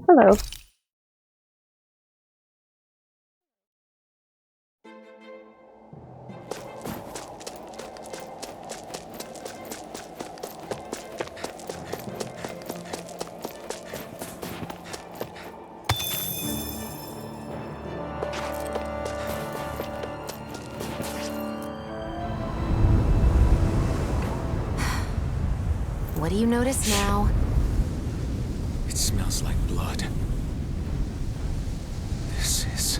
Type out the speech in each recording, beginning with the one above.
Hello. What do you notice now? It smells like blood. This is...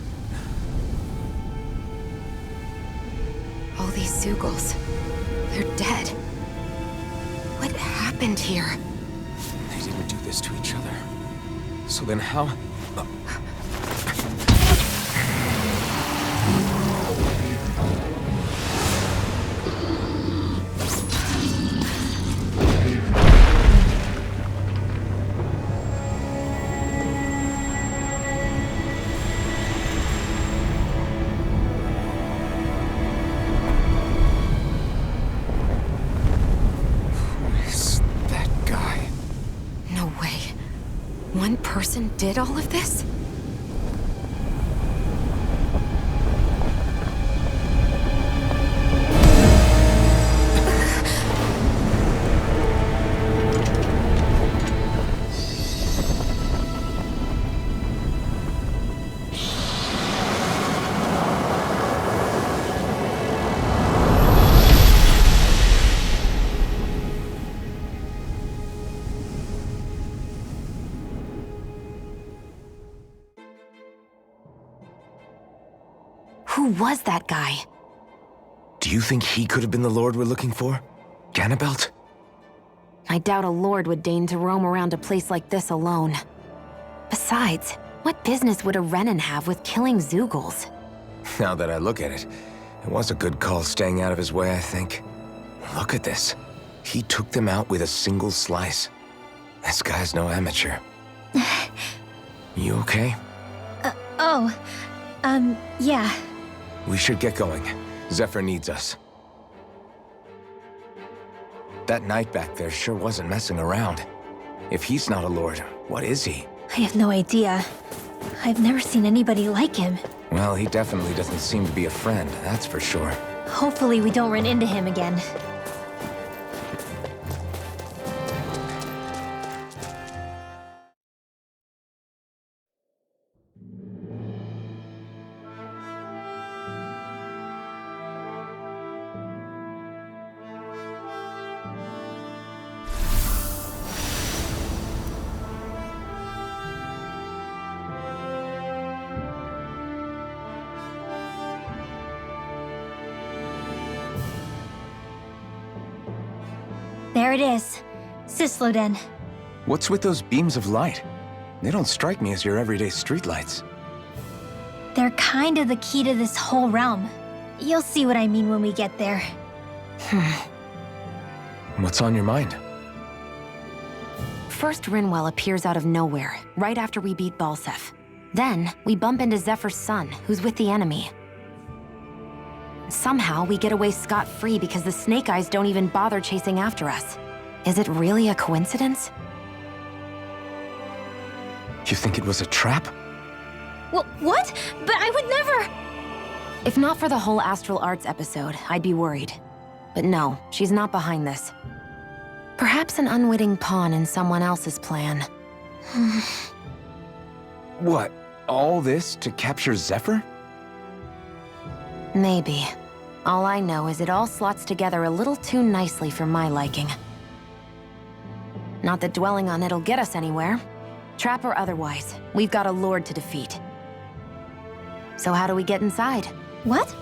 All these Zeugles. They're dead. What happened here? They didn't do this to each other. So then how... Who is that guy? No way. One person did all of this? Who was that guy? Do you think he could have been the Lord we're looking for? Ganabelt? I doubt a lord would deign to roam around a place like this alone. Besides, what business would a Renan have with killing Zeugles? Now that I look at it, it was a good call staying out of his way, I think. Look at this. He took them out with a single slice. This guy's no amateur. You okay? Yeah. We should get going. Zephyr needs us. That knight back there sure wasn't messing around. If he's not a lord, what is he? I have no idea. I've never seen anybody like him. Well, he definitely doesn't seem to be a friend, that's for sure. Hopefully we don't run into him again. There it is. Sysloden. What's with those beams of light? They don't strike me as your everyday streetlights. They're kind of the key to this whole realm. You'll see what I mean when we get there. What's on your mind? First, Rinwell appears out of nowhere, right after we beat Balseph. Then, we bump into Zephyr's son, who's with the enemy. Somehow, we get away scot-free because the Snake Eyes don't even bother chasing after us. Is it really a coincidence? You think it was a trap? What? But I would never... If not for the whole Astral Arts episode, I'd be worried. But no, she's not behind this. Perhaps an unwitting pawn in someone else's plan. What? All this to capture Zephyr? Maybe. All I know is it all slots together a little too nicely for my liking. Not that dwelling on it'll get us anywhere. Trap or otherwise, we've got a lord to defeat. So how do we get inside? What?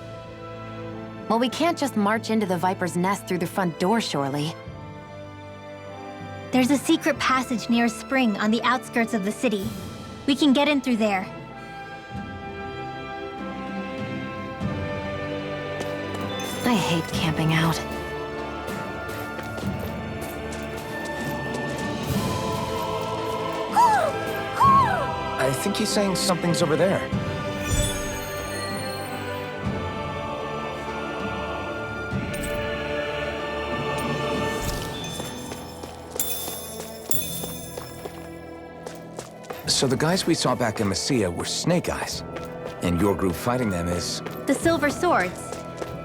Well, we can't just march into the Viper's nest through the front door, surely. There's a secret passage near a spring on the outskirts of the city. We can get in through there. I hate camping out. I think he's saying something's over there. So the guys we saw back in Messia were Snake Eyes. And your group fighting them is... The Silver Swords.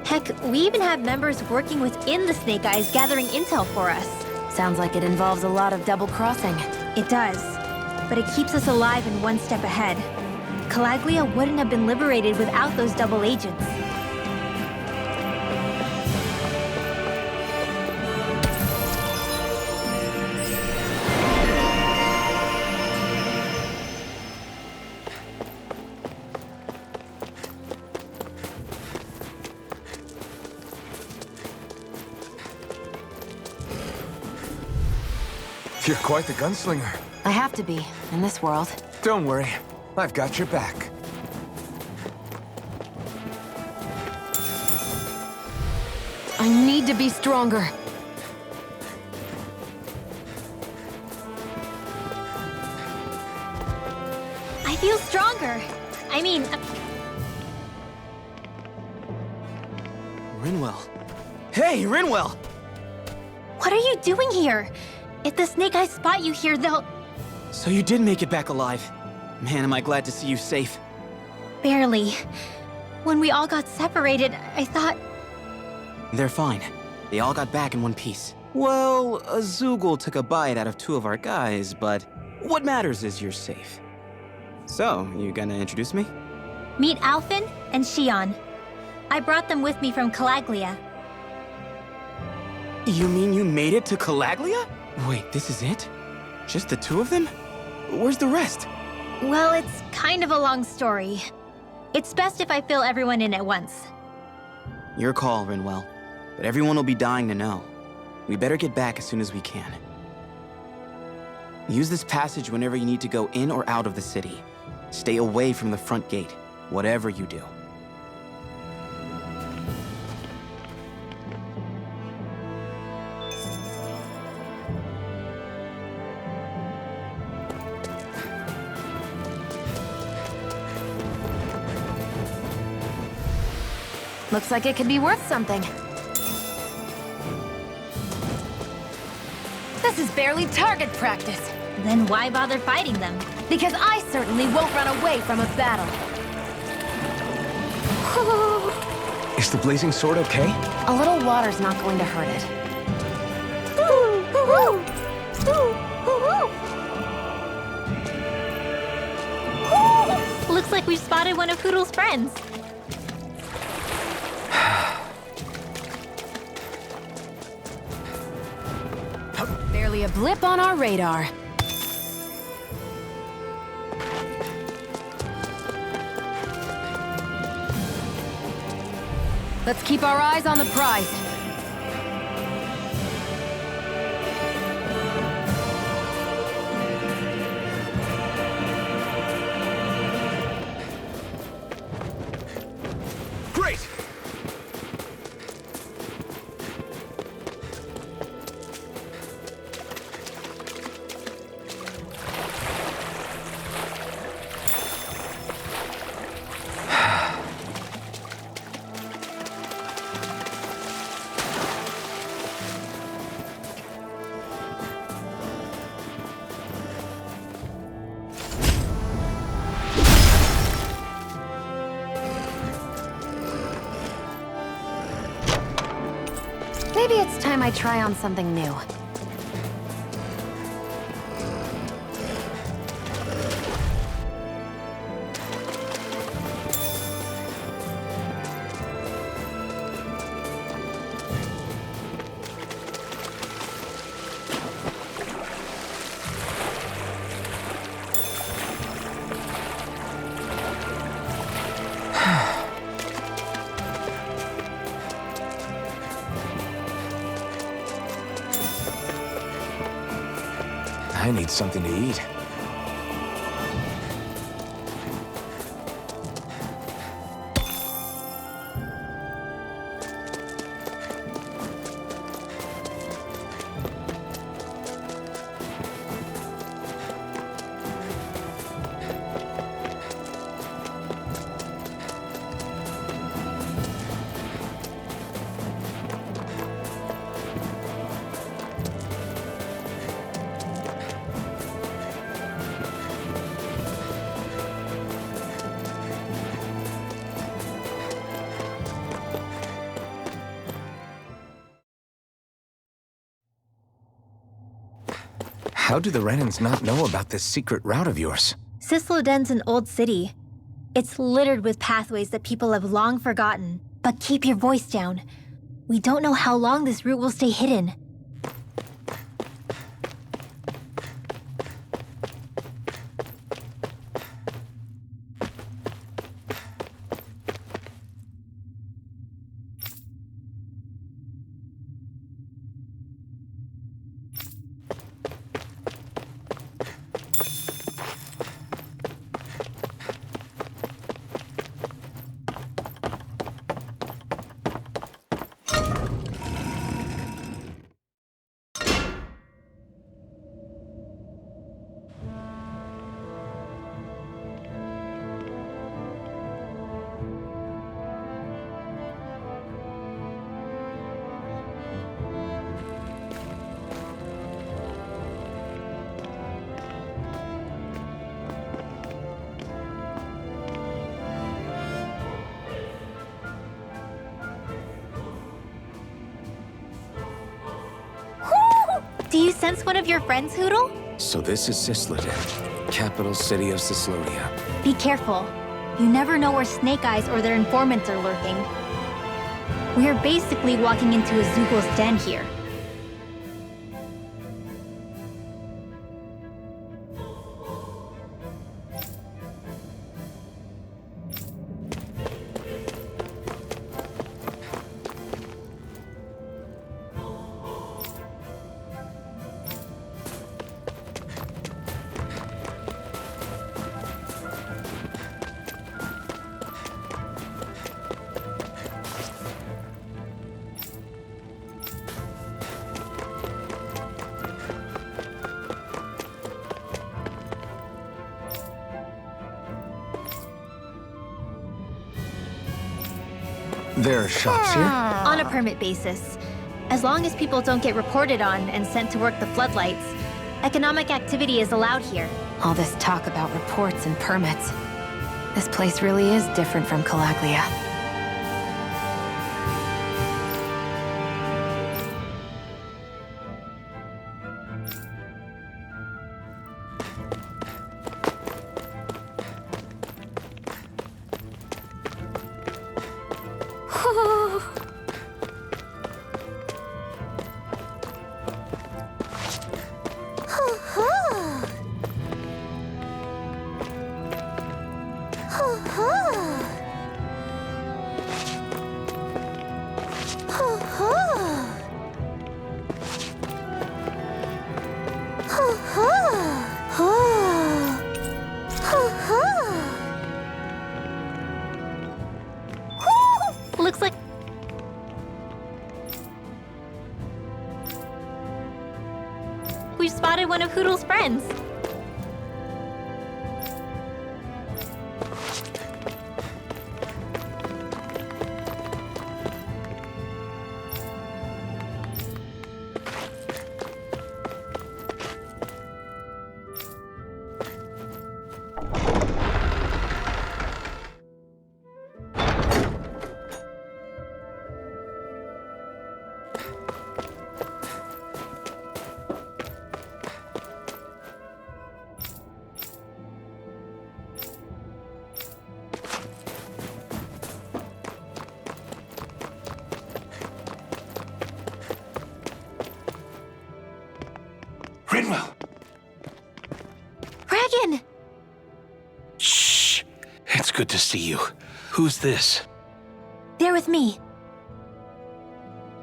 Heck, we even have members working within the Snake Eyes gathering intel for us. Sounds like it involves a lot of double-crossing. It does. But it keeps us alive and one step ahead. Calaglia wouldn't have been liberated without those double agents. You're quite the gunslinger. I have to be, in this world. Don't worry. I've got your back. I need to be stronger. I feel stronger. I mean... Rinwell. Hey, Rinwell! What are you doing here? If the Snake Eyes spot you here, they'll... So you did make it back alive. Man, am I glad to see you safe. Barely. When we all got separated, I thought... They're fine. They all got back in one piece. Well, Azugul took a bite out of 2 of our guys, but what matters is you're safe. So, you gonna introduce me? Meet Alphen and Shion. I brought them with me from Calaglia. You mean you made it to Calaglia? Wait, this is it? Just the 2 of them? Where's the rest? Well, it's kind of a long story. It's best if I fill everyone in at once. Your call, Rinwell. But everyone will be dying to know. We better get back as soon as we can. Use this passage whenever you need to go in or out of the city. Stay away from the front gate, whatever you do. Looks like it could be worth something. This is barely target practice. Then why bother fighting them? Because I certainly won't run away from a battle. Is the blazing sword okay? A little water's not going to hurt it. Looks like we've spotted one of Poodle's friends. Barely a blip on our radar. Let's keep our eyes on the prize. Great! Maybe it's time I try on something new. I need something to eat. How do the Renans not know about this secret route of yours? Cisloden's an old city. It's littered with pathways that people have long forgotten. But keep your voice down. We don't know how long this route will stay hidden. Do you sense one of your friends, Hootle? So this is Cisloden, capital city of Cyslodia. Be careful. You never know where Snake Eyes or their informants are lurking. We are basically walking into a Zoogl's den here. There are shops here? On a permit basis. As long as people don't get reported on and sent to work the floodlights, economic activity is allowed here. All this talk about reports and permits. This place really is different from Calaglia. Looks like... We've spotted one of Hootle's friends. Rinwell! Dragon! Shh! It's good to see you. Who's this? They're with me.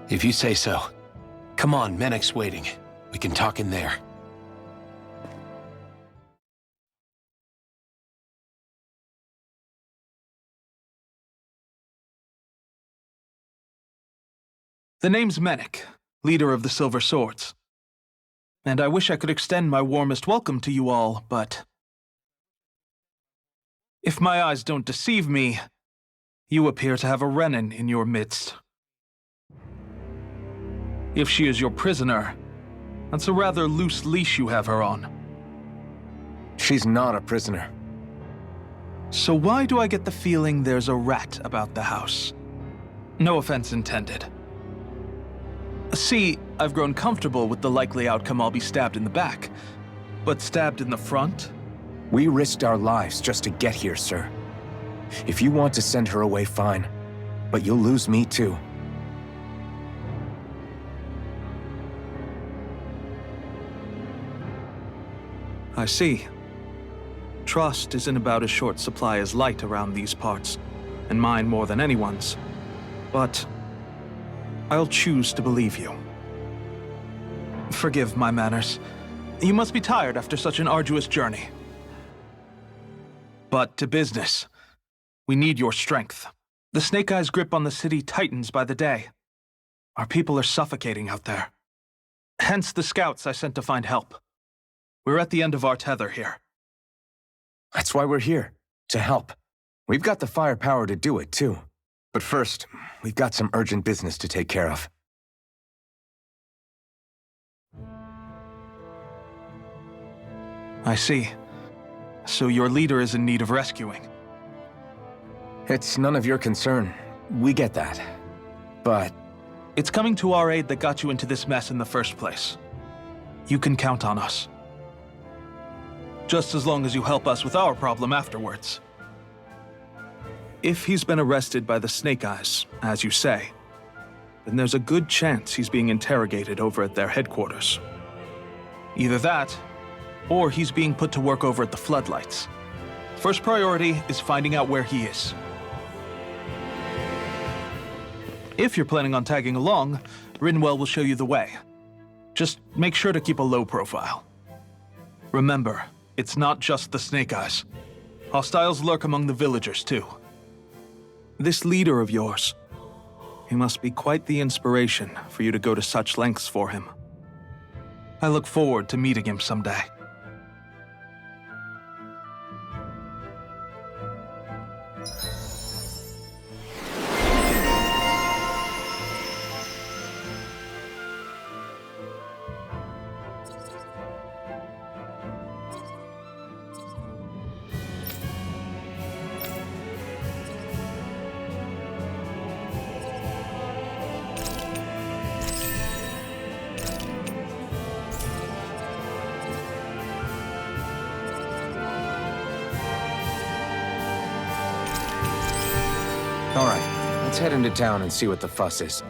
If you say so. Come on, Menek's waiting. We can talk in there. The name's Menek, leader of the Silver Swords. And I wish I could extend my warmest welcome to you all, but... if my eyes don't deceive me, you appear to have a Renan in your midst. If she is your prisoner, that's a rather loose leash you have her on. She's not a prisoner. So why do I get the feeling there's a rat about the house? No offense intended. See, I've grown comfortable with the likely outcome I'll be stabbed in the back, But stabbed in the front? We risked our lives just to get here, sir. If you want to send her away, fine. But you'll lose me too. I see. Trust is in about as short supply as light around these parts, and mine more than anyone's. But I'll choose to believe you. Forgive my manners. You must be tired after such an arduous journey. But to business. We need your strength. The Snake Eyes' grip on the city tightens by the day. Our people are suffocating out there. Hence the scouts I sent to find help. We're at the end of our tether here. That's why we're here, to help. We've got the firepower to do it, too. But first, we've got some urgent business to take care of. I see. So your leader is in need of rescuing. It's none of your concern. We get that. But It's coming to our aid that got you into this mess in the first place. You can count on us. Just as long as you help us with our problem afterwards. If he's been arrested by the Snake Eyes, as you say, then there's a good chance he's being interrogated over at their headquarters. Either that, or he's being put to work over at the Floodlights. First priority is finding out where he is. If you're planning on tagging along, Rinwell will show you the way. Just make sure to keep a low profile. Remember, it's not just the Snake Eyes. Hostiles lurk among the villagers, too. This leader of yours, he must be quite the inspiration for you to go to such lengths for him. I look forward to meeting him someday. all right, let's head into town and see what the fuss is.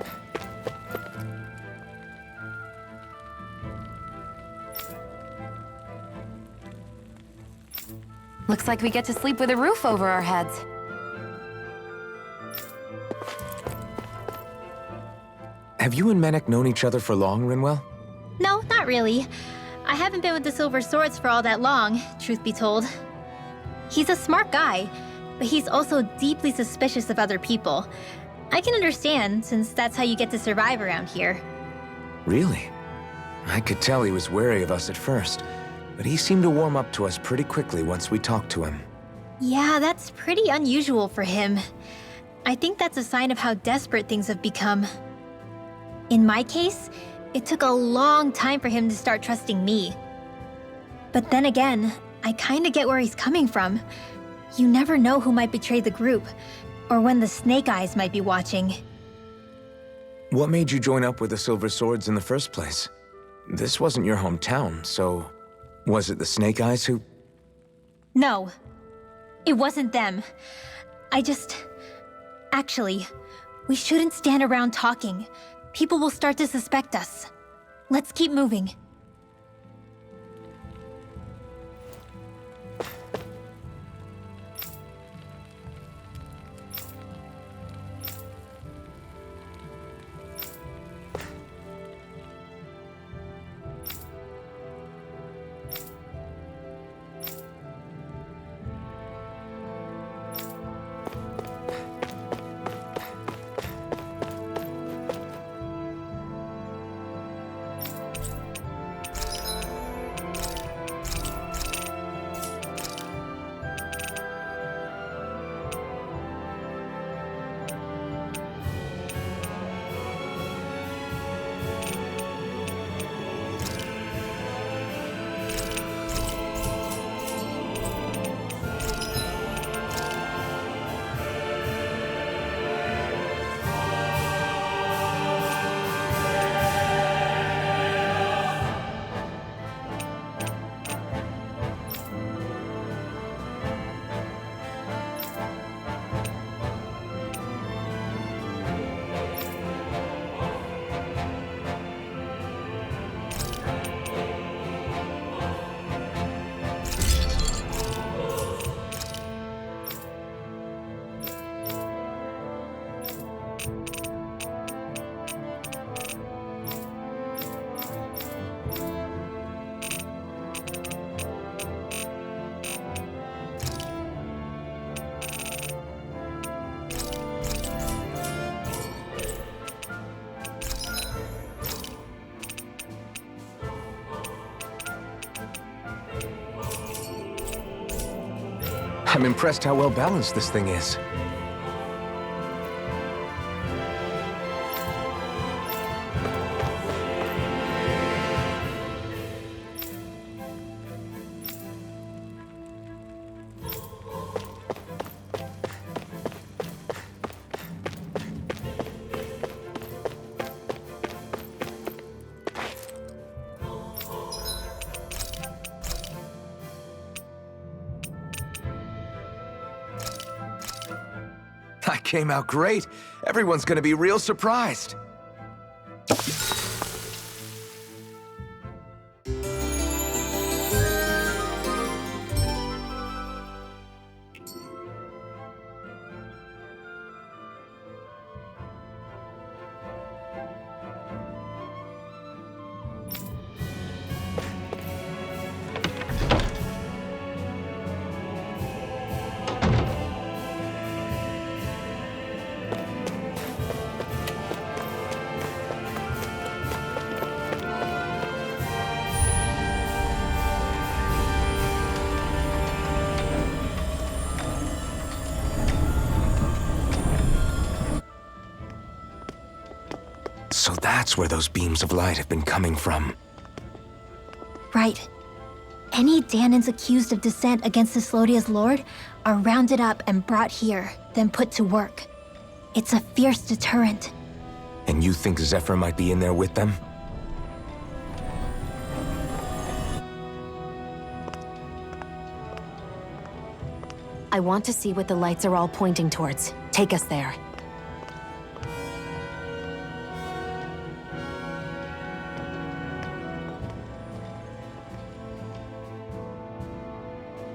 Looks like we get to sleep with a roof over our heads. Have you and Menek known each other for long, Rinwell? No, not really. I haven't been with the Silver Swords for all that long, truth be told. He's a smart guy, but he's also deeply suspicious of other people. I can understand, since that's how you get to survive around here. Really? I could tell he was wary of us at first, but he seemed to warm up to us pretty quickly once we talked to him. Yeah, that's pretty unusual for him. I think that's a sign of how desperate things have become. In my case, it took a long time for him to start trusting me. But then again, I kinda get where he's coming from. You never know who might betray the group, or when the Snake Eyes might be watching. What made you join up with the Silver Swords in the first place? This wasn't your hometown, so was it the Snake Eyes who... No, it wasn't them. Actually, we shouldn't stand around talking. People will start to suspect us. Let's keep moving. I'm impressed how well balanced this thing is. I came out great. Everyone's gonna be real surprised. So that's where those beams of light have been coming from. Right. Any Danans accused of dissent against the Slodia's lord are rounded up and brought here, then put to work. It's a fierce deterrent. And you think Zephyr might be in there with them? I want to see what the lights are all pointing towards. Take us there.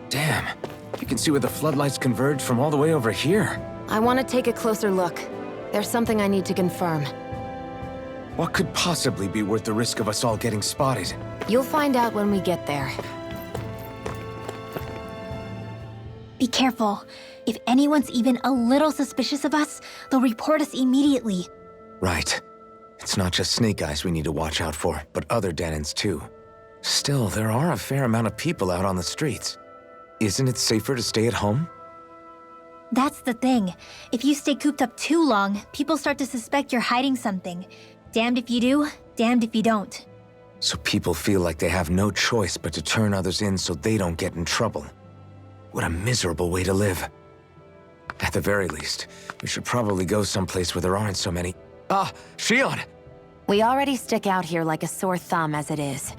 Damn, you can see where the floodlights converge from all the way over here. I want to take a closer look. There's something I need to confirm. What could possibly be worth the risk of us all getting spotted? You'll find out when we get there. Be careful. If anyone's even a little suspicious of us, they'll report us immediately. Right. It's not just Snake Eyes we need to watch out for, but other Danans too. Still, there are a fair amount of people out on the streets. Isn't it safer to stay at home? That's the thing. If you stay cooped up too long, people start to suspect you're hiding something. Damned if you do, damned if you don't. So people feel like they have no choice but to turn others in so they don't get in trouble. What a miserable way to live. At the very least, we should probably go someplace where there aren't so many. Ah, Shion! We already stick out here like a sore thumb as it is.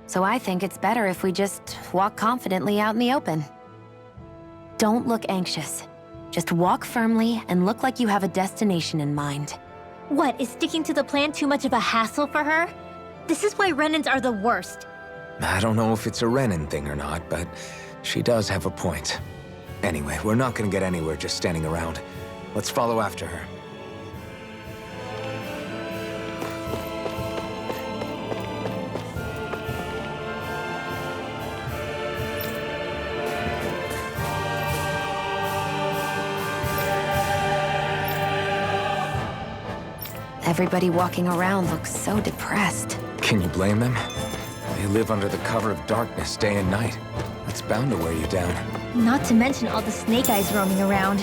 So I think it's better if we just walk confidently out in the open. Don't look anxious. Just walk firmly and look like you have a destination in mind. What, is sticking to the plan too much of a hassle for her? This is why Renans are the worst. I don't know if it's a Renan thing or not, but she does have a point. Anyway, we're not gonna get anywhere just standing around. Let's follow after her. Everybody walking around looks so depressed. Can you blame them? They live under the cover of darkness day and night. That's bound to wear you down. Not to mention all the Snake Eyes roaming around.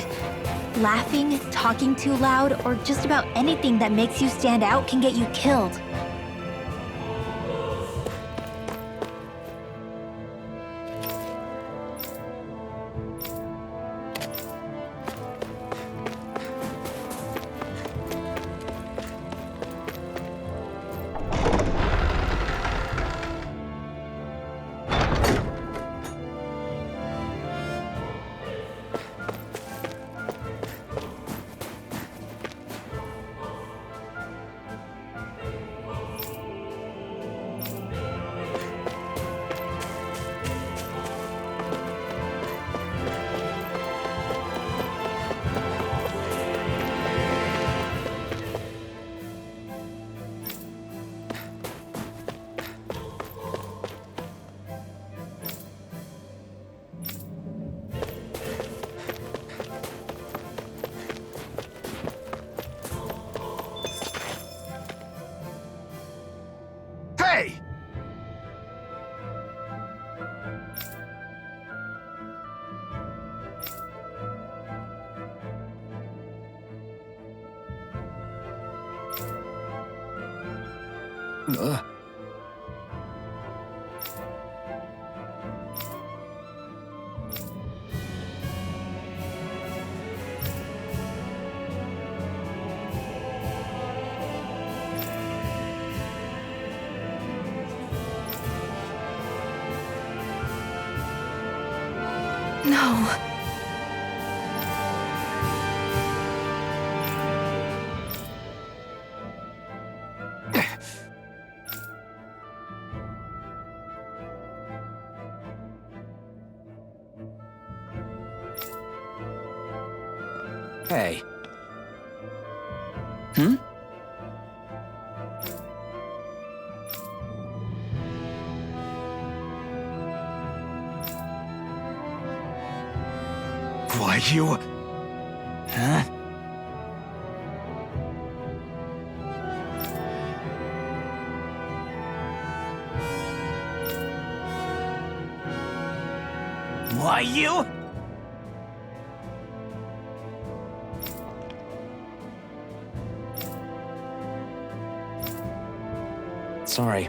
Laughing, talking too loud, or just about anything that makes you stand out can get you killed. Hey! No. Hey. Hmm? Why, you... Huh? Why, you? Sorry.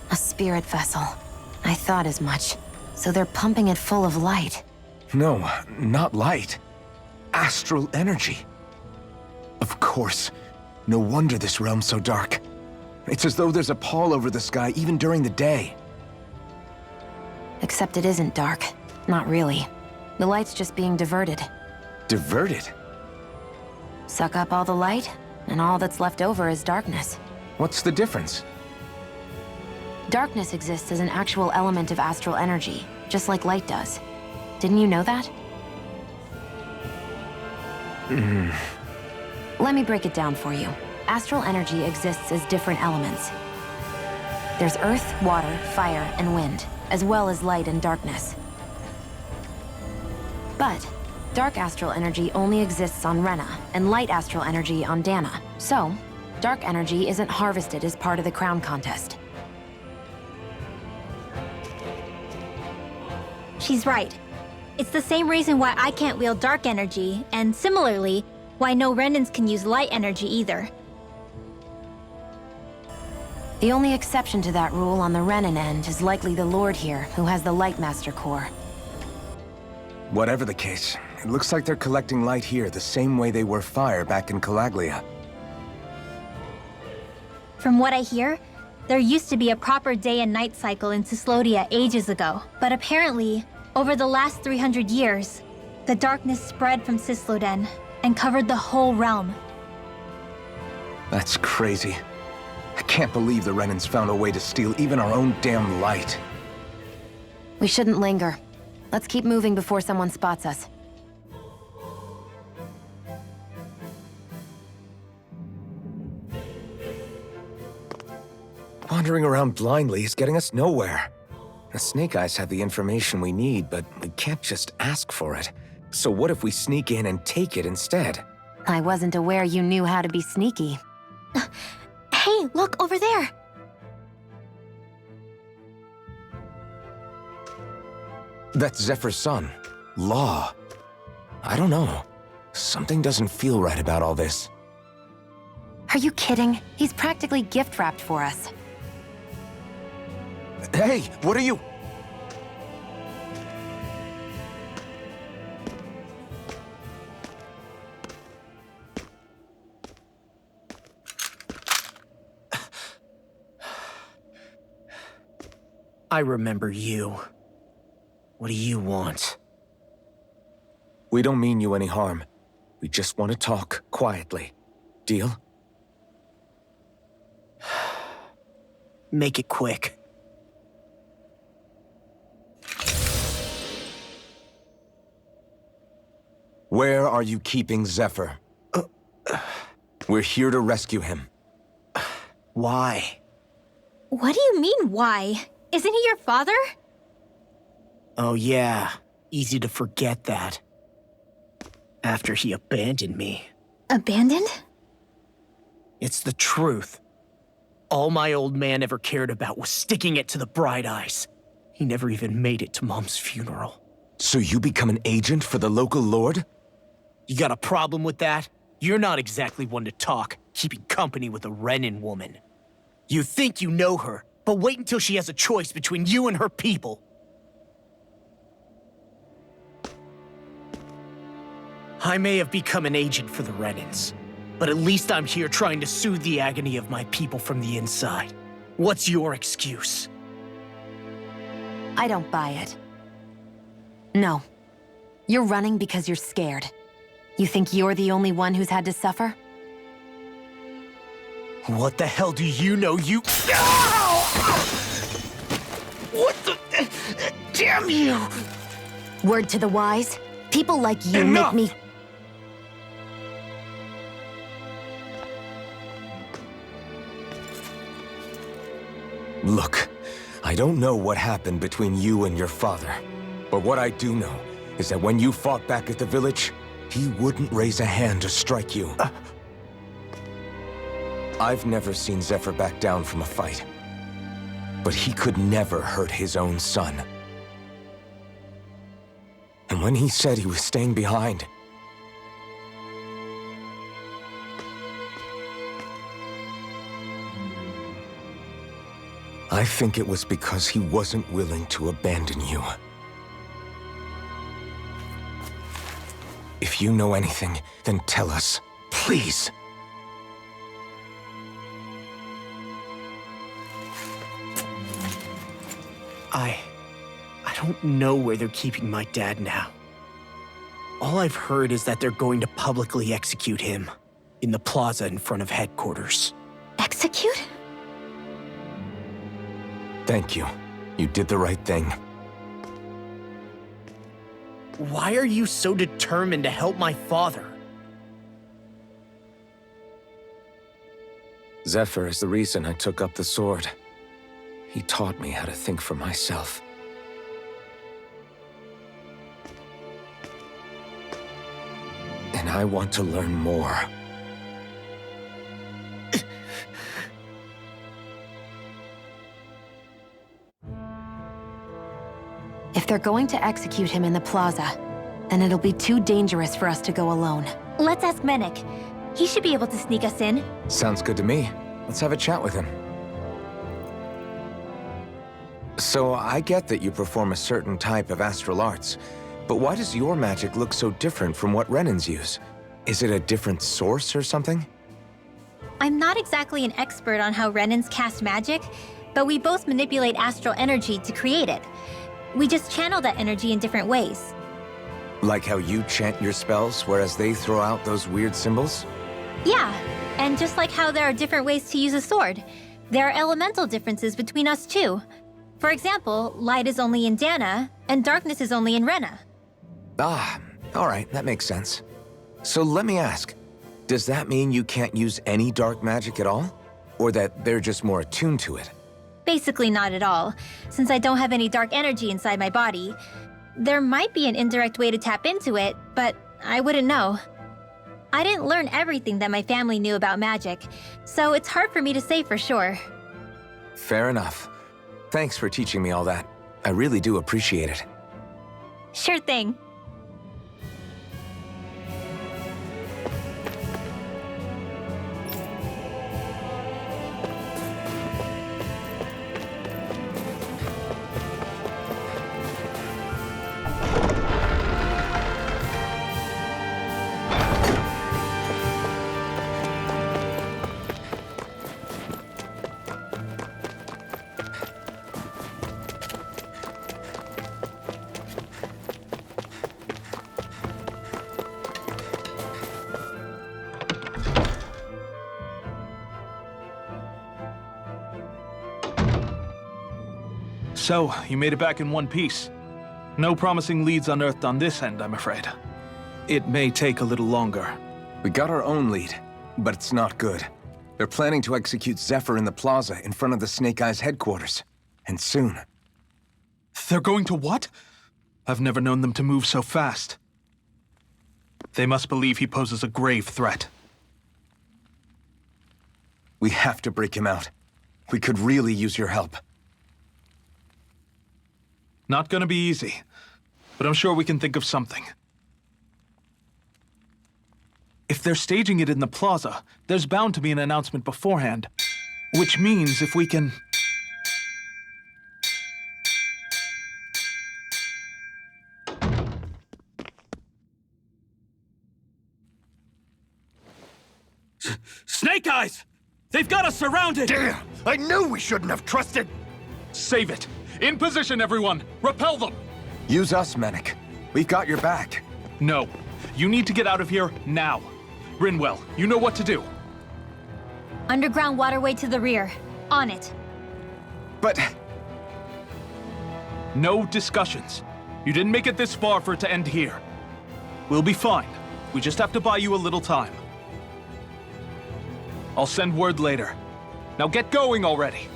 A spirit vessel. I thought as much. So they're pumping it full of light. No, not light. Astral energy. Of course. No wonder this realm's so dark. It's as though there's a pall over the sky even during the day. Except it isn't dark. Not really. The light's just being diverted. Diverted? Suck up all the light, and all that's left over is darkness. What's the difference? Darkness exists as an actual element of astral energy, just like light does. Didn't you know that? Let me break it down for you. Astral energy exists as different elements. There's earth, water, fire, and wind, as well as light and darkness. But dark astral energy only exists on Rena, and light astral energy on Dana. So, dark energy isn't harvested as part of the crown contest. She's right. It's the same reason why I can't wield dark energy, and similarly, why no Renans can use light energy either. The only exception to that rule on the Renan end is likely the Lord here, who has the Lightmaster core. Whatever the case, it looks like they're collecting light here the same way they were fire back in Calaglia. From what I hear, there used to be a proper day and night cycle in Cyslodia ages ago, but apparently, over the last 300 years, the darkness spread from Cysloden and covered the whole realm. That's crazy. I can't believe the Renans found a way to steal even our own damn light. We shouldn't linger. Let's keep moving before someone spots us. Wandering around blindly is getting us nowhere. The Snake Eyes have the information we need, but we can't just ask for it. So what if we sneak in and take it instead? I wasn't aware you knew how to be sneaky. Hey, look over there! That's Zephyr's son, Law. I don't know. Something doesn't feel right about all this. Are you kidding? He's practically gift-wrapped for us. Hey, what are you? I remember you. What do you want? We don't mean you any harm. We just want to talk quietly. Deal? Make it quick. Where are you keeping Zephyr? We're here to rescue him. Why? What do you mean, why? Isn't he your father? Oh yeah, easy to forget that. After he abandoned me. Abandoned? It's the truth. All my old man ever cared about was sticking it to the Bright Eyes. He never even made it to Mom's funeral. So you become an agent for the local lord? You got a problem with that? You're not exactly one to talk, keeping company with a Renan woman. You think you know her, but wait until she has a choice between you and her people. I may have become an agent for the Renans, but at least I'm here trying to soothe the agony of my people from the inside. What's your excuse? I don't buy it. No. You're running because you're scared. You think you're the only one who's had to suffer? What the hell do you know, you— What the— Damn you! Word to the wise, people like you Enough! make me— Look, I don't know what happened between you and your father, but what I do know is that when you fought back at the village, he wouldn't raise a hand to strike you. I've never seen Zephyr back down from a fight, but he could never hurt his own son. And when he said he was staying behind, I think it was because he wasn't willing to abandon you. If you know anything, then tell us, please. I don't know where they're keeping my dad now. All I've heard is that they're going to publicly execute him in the plaza in front of headquarters. Execute? Thank you. You did the right thing. Why are you so determined to help my father? Zephyr is the reason I took up the sword. He taught me how to think for myself. And I want to learn more. If they're going to execute him in the plaza, then it'll be too dangerous for us to go alone. Let's ask Menek. He should be able to sneak us in. Sounds good to me. Let's have a chat with him. So, I get that you perform a certain type of astral arts, but why does your magic look so different from what Renans use? Is it a different source or something? I'm not exactly an expert on how Renans cast magic, but we both manipulate astral energy to create it. We just channel that energy in different ways. Like how you chant your spells, whereas they throw out those weird symbols? Yeah, and just like how there are different ways to use a sword, there are elemental differences between us too. For example, light is only in Dana, and darkness is only in Rena. Ah, alright, that makes sense. So let me ask, does that mean you can't use any dark magic at all? Or that they're just more attuned to it? Basically not at all, since I don't have any dark energy inside my body. There might be an indirect way to tap into it, but I wouldn't know. I didn't learn everything that my family knew about magic, so it's hard for me to say for sure. Fair enough. Thanks for teaching me all that. I really do appreciate it. Sure thing. So, you made it back in one piece. No promising leads unearthed on this end, I'm afraid. It may take a little longer. We got our own lead, but it's not good. They're planning to execute Zephyr in the plaza in front of the Snake Eyes headquarters. And soon. They're going to what? I've never known them to move so fast. They must believe he poses a grave threat. We have to break him out. We could really use your help. Not gonna be easy, but I'm sure we can think of something. If they're staging it in the plaza, there's bound to be an announcement beforehand. Which means if we can... Snake Eyes! They've got us surrounded! Damn! I knew we shouldn't have trusted! Save it! In position, everyone! Repel them! Use us, Mennick. We've got your back. No. You need to get out of here now. Rinwell, you know what to do. Underground waterway to the rear. On it. But... No discussions. You didn't make it this far for it to end here. We'll be fine. We just have to buy you a little time. I'll send word later. Now get going already.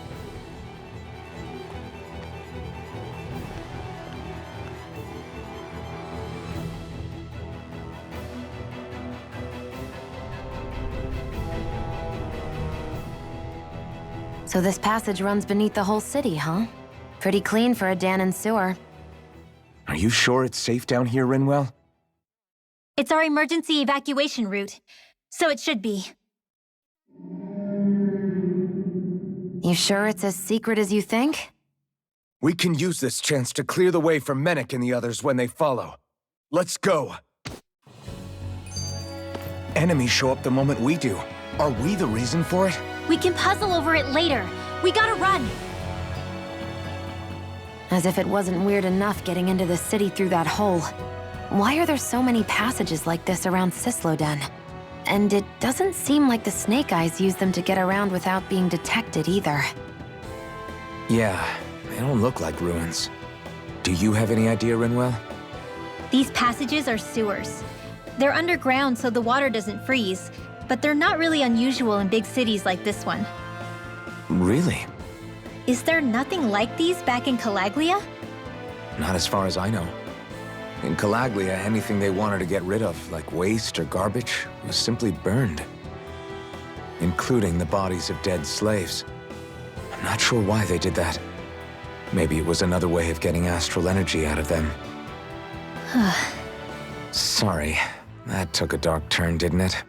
So this passage runs beneath the whole city, huh? Pretty clean for a Danon sewer. Are you sure it's safe down here, Rinwell? It's our emergency evacuation route, so it should be. You sure it's as secret as you think? We can use this chance to clear the way for Mennick and the others when they follow. Let's go. Enemies show up the moment we do. Are we the reason for it? We can puzzle over it later. We gotta run. As if it wasn't weird enough getting into the city through that hole. Why are there so many passages like this around Cisloden? And it doesn't seem like the Snake Eyes use them to get around without being detected either. Yeah, they don't look like ruins. Do you have any idea, Rinwell? These passages are sewers. They're underground so the water doesn't freeze, but they're not really unusual in big cities like this one. Really? Is there nothing like these back in Calaglia? Not as far as I know. In Calaglia, anything they wanted to get rid of, like waste or garbage, was simply burned. Including the bodies of dead slaves. I'm not sure why they did that. Maybe it was another way of getting astral energy out of them. Sorry, that took a dark turn, didn't it?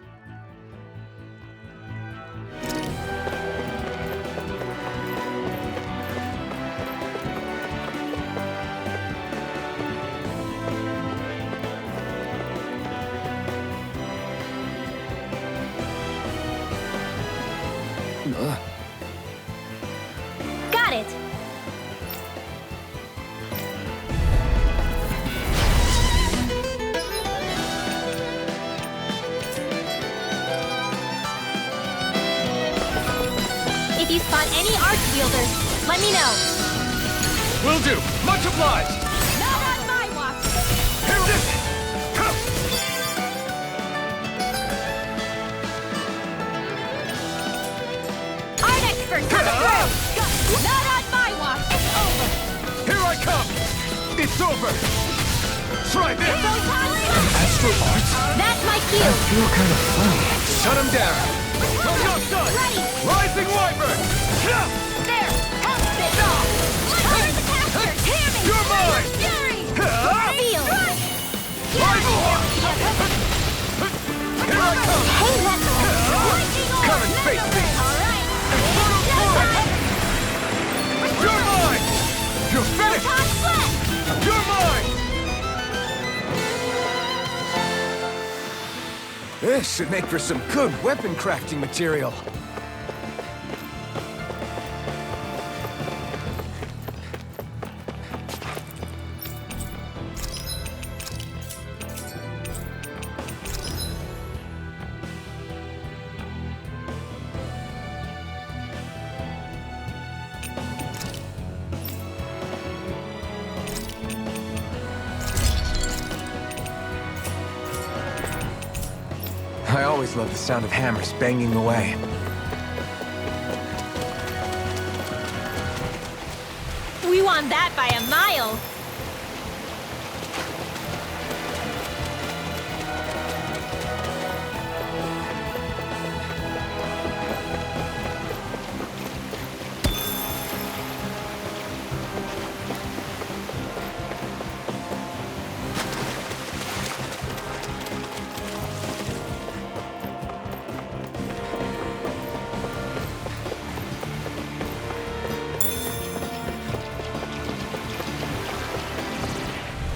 Got it! If you spot any arch wielders, let me know. Will do! Much obliged! Not on my watch! Here it is! Come! Art expert coming through! Not on my watch! It's over! Here I come! It's over! Try this! Astral arts? That's my cue! Feel kind of funny. Shut him down! Job done! Ready! Rising Wyvern! There! Help this off! Let's the capture! Hear me! You're mine! Fury! Huh? Feel! Rising Hawk! Here I come! Hey, let's lightning orb! Come and face me! Alright! Infernal Torrent! You're mine! You're finished! Top flat! You're mine! This should make for some good weapon crafting material. always love the sound of hammers banging away. We won that by a mile.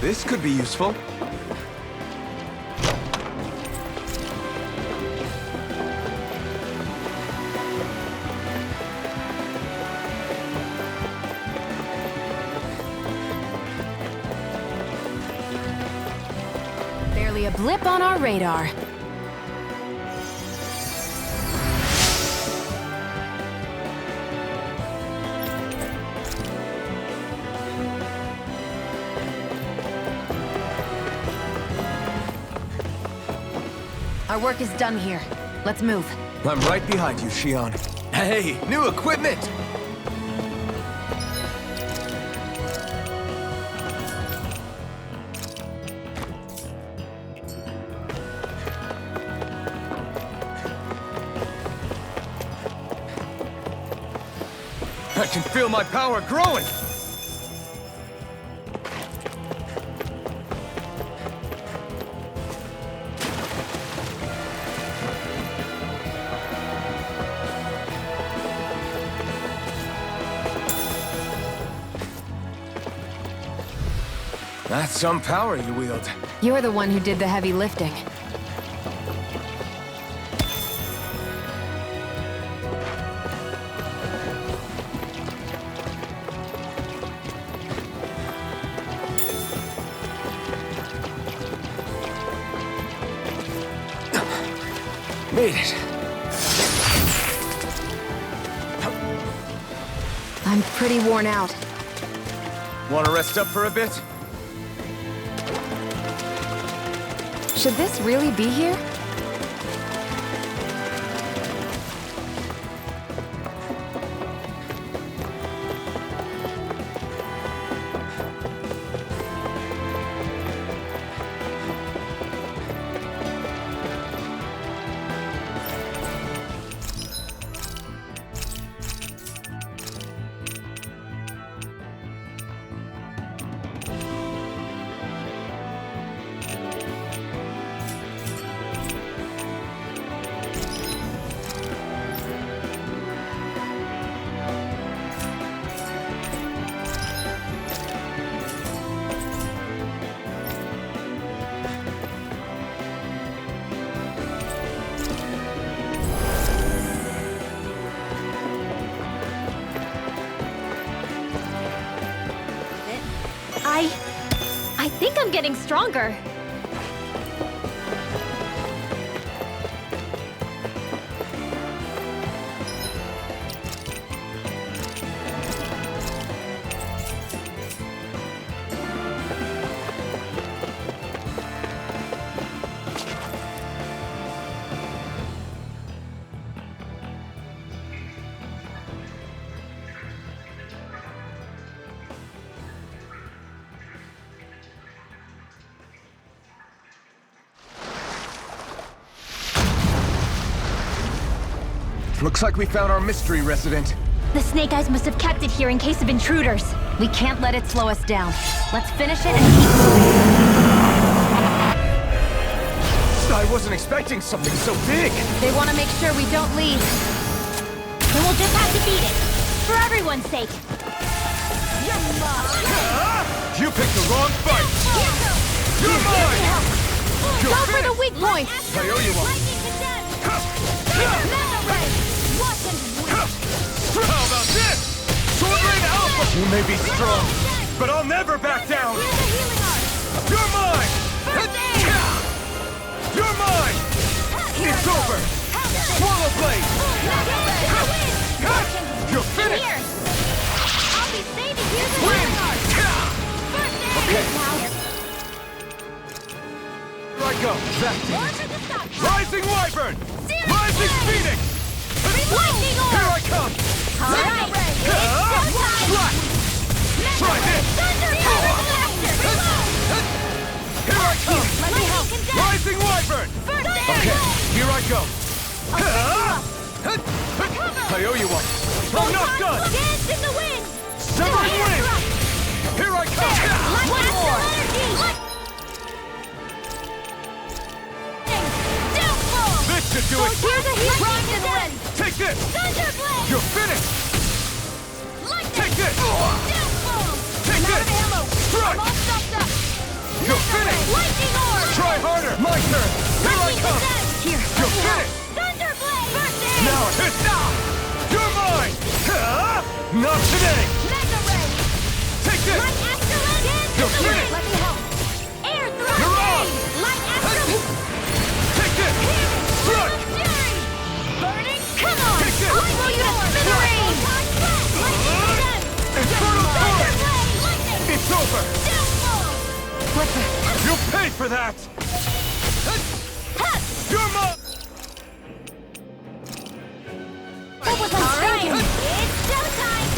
This could be useful. Barely a blip on our radar. Our work is done here. Let's move. I'm right behind you, Shion. Hey, new equipment! I can feel my power growing! That's some power you wield. You're the one who did the heavy lifting. Made it. I'm pretty worn out. Want to rest up for a bit? Should this really be here? I think I'm getting stronger. Looks like we found our mystery resident. The Snake Eyes must have kept it here in case of intruders. We can't let it slow us down. Let's finish it and keep moving. I wasn't expecting something so big. They want to make sure we don't leave. Then we'll just have to beat it. For everyone's sake. You picked the wrong fight. You're mine. Go for the weak point! I owe you one. How about this? Sword Rain Alpha! You may be strong, but I'll never back down! You're mine! You're mine! It's over! Swallow Blade! You're finished! I'll be saving you the Win! First aid! Okay. Now. Here I go! Rising Wyvern! Rising Phoenix! Lightning orb! Here I come! Alright! Slack! Try this! Thunder Here I come! Let me help! Rising Wyvern! Okay, here I go! I owe you one! I'm not done! Dance in the wind! Severing wind! Here I come! One more! Downfall! This should do it! Here's a heat! Rock and ready! Take this! Thunderblade! You're finished! Lightning! Take this! Downfall! Take I'm out this! of ammo! Strike! I'm all stopped up! You're finished! Lightning orb! Try harder! My turn! Here I come! Here, You're finished! Thunderblade! First aid! Now hit! You're mine! Not today! Mega ray! Take this! Light astrolabe! Dance in You're the wind! finished! Let me help! Air thrust! You're on! Light astrolabe! Take this! Strike! Fury! Burning! Come on! Take this! I'll throw you to smithereens! Infernal Torrent! Lightning! It's over! Downfall! You'll pay for that! You're mine! What was I thinking? It's showtime!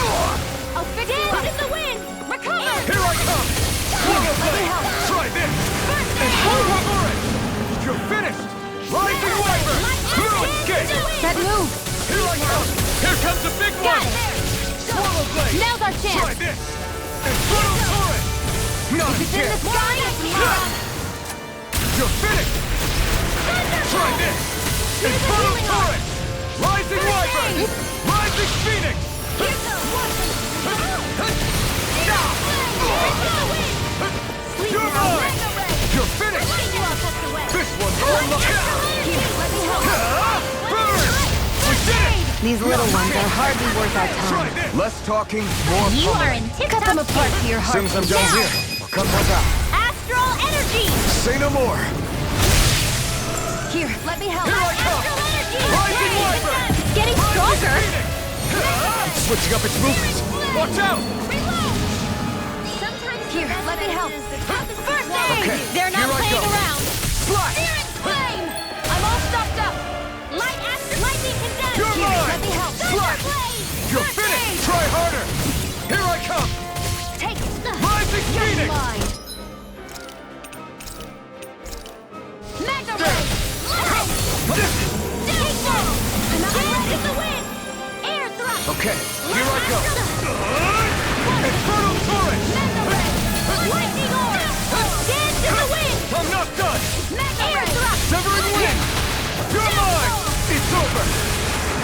I'll fix it! Dance in the wind! Recover! Here I come! Swallow blade! Try this! Infernal Torrent! You're finished! Rising Wyvern! No escape! that move! Here I come! Here comes the big one! Swallow blade! Now's our Try chance! this! Infernal Torrent! Not a It's in the chance! sky! You're finished! Try this! Infernal Torrent! Rising Wyvern! Rising Phoenix! You're mine! You're finished! This one's all Burn! We did it! These little ones are hardly worth our Try time. this! Less talking, more You are in Cut them apart to your heart. Since I'm done here, I'll cut one out. Astral energy! Say no more! Here, let me help. Here I come! Rising Wyvern! It's getting stronger. It's switching up its movements! Watch out! Here, let me help. First aid! Okay, They're not here I playing go. around! Slash! Searing flame! I'm all stopped up! Lightning condensed! You're mine! Let me help. Slash! Blade! You're finished! Try harder! Here I come! Take Rising Phoenix! mine. Mega ray! Downfall! Dance in the wind! Air thrust! Okay, here I go! Infernal Torrent! Mega ray! Lightning orb! Dance in the wind! I'm not done! Air thrust! Severing wind! You're mine! It's over!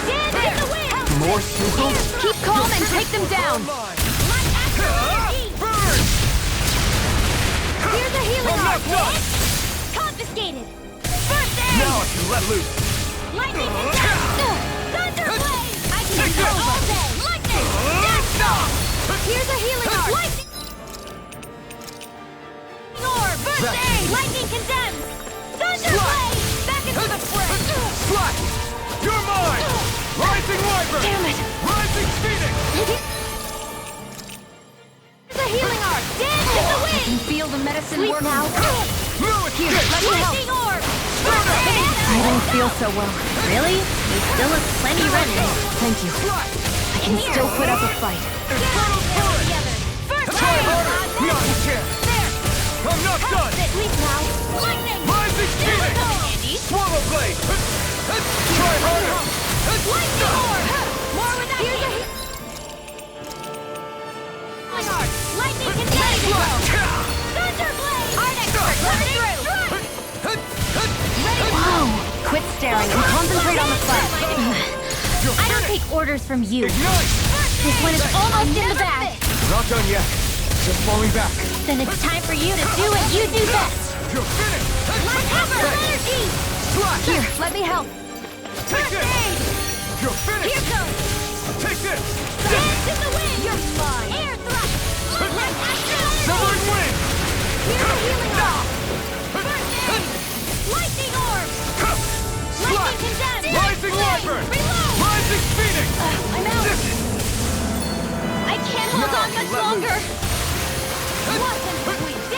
Dance in the wind! More circles? Keep calm and take them down. Mine! Light astral energy! Burn! Here's a healing I'm not orb! done! Confiscated! First aid! Now I can let loose! Lightning condensed! Thunderblade! I can Take go this! all day! Lightning! Death! Here's a healing orb! Lightning orb! First aid! Lightning condemned! Thunderblade! Back into the fray! Slash! You're mine! Rising Wyvern! Damn it. Rising Phoenix! Here's a healing orb! Dance in the I can wind! feel the medicine Sleep working. now! No escape! let me help. Lightning orb! First aid! I don't feel so well. Really? You still have plenty running. Thank you. Slash! I can still put up a fight. Infernal Torrent! First Try aid! harder! Not a chance! There! I'm not done! Sleep now! Lightning! Rising Phoenix! Andy! Swallow blade! Try harder! Lightning orb! More without healing orb! Lightning condensed! Thunderblade! Art expert coming through! Whoa! Quit staring and concentrate on the fight. I don't take orders from you. Ignite! This one is almost in the bag. Not done yet. Just falling back. Then it's time for you to do what you do best. You're finished! Light astral energy! Slash! Here, let me help. Take First this! aid! You're finished! Here goes! Take this! Dance in the wind! You're mine! Air thrust! Light astral energy! Severing wind! Here's a healing orb! First aid! Lightning orb! Lightning condemned! Rising Wyvern! Reload! Rising Phoenix! I'm out! I can't hold on much longer!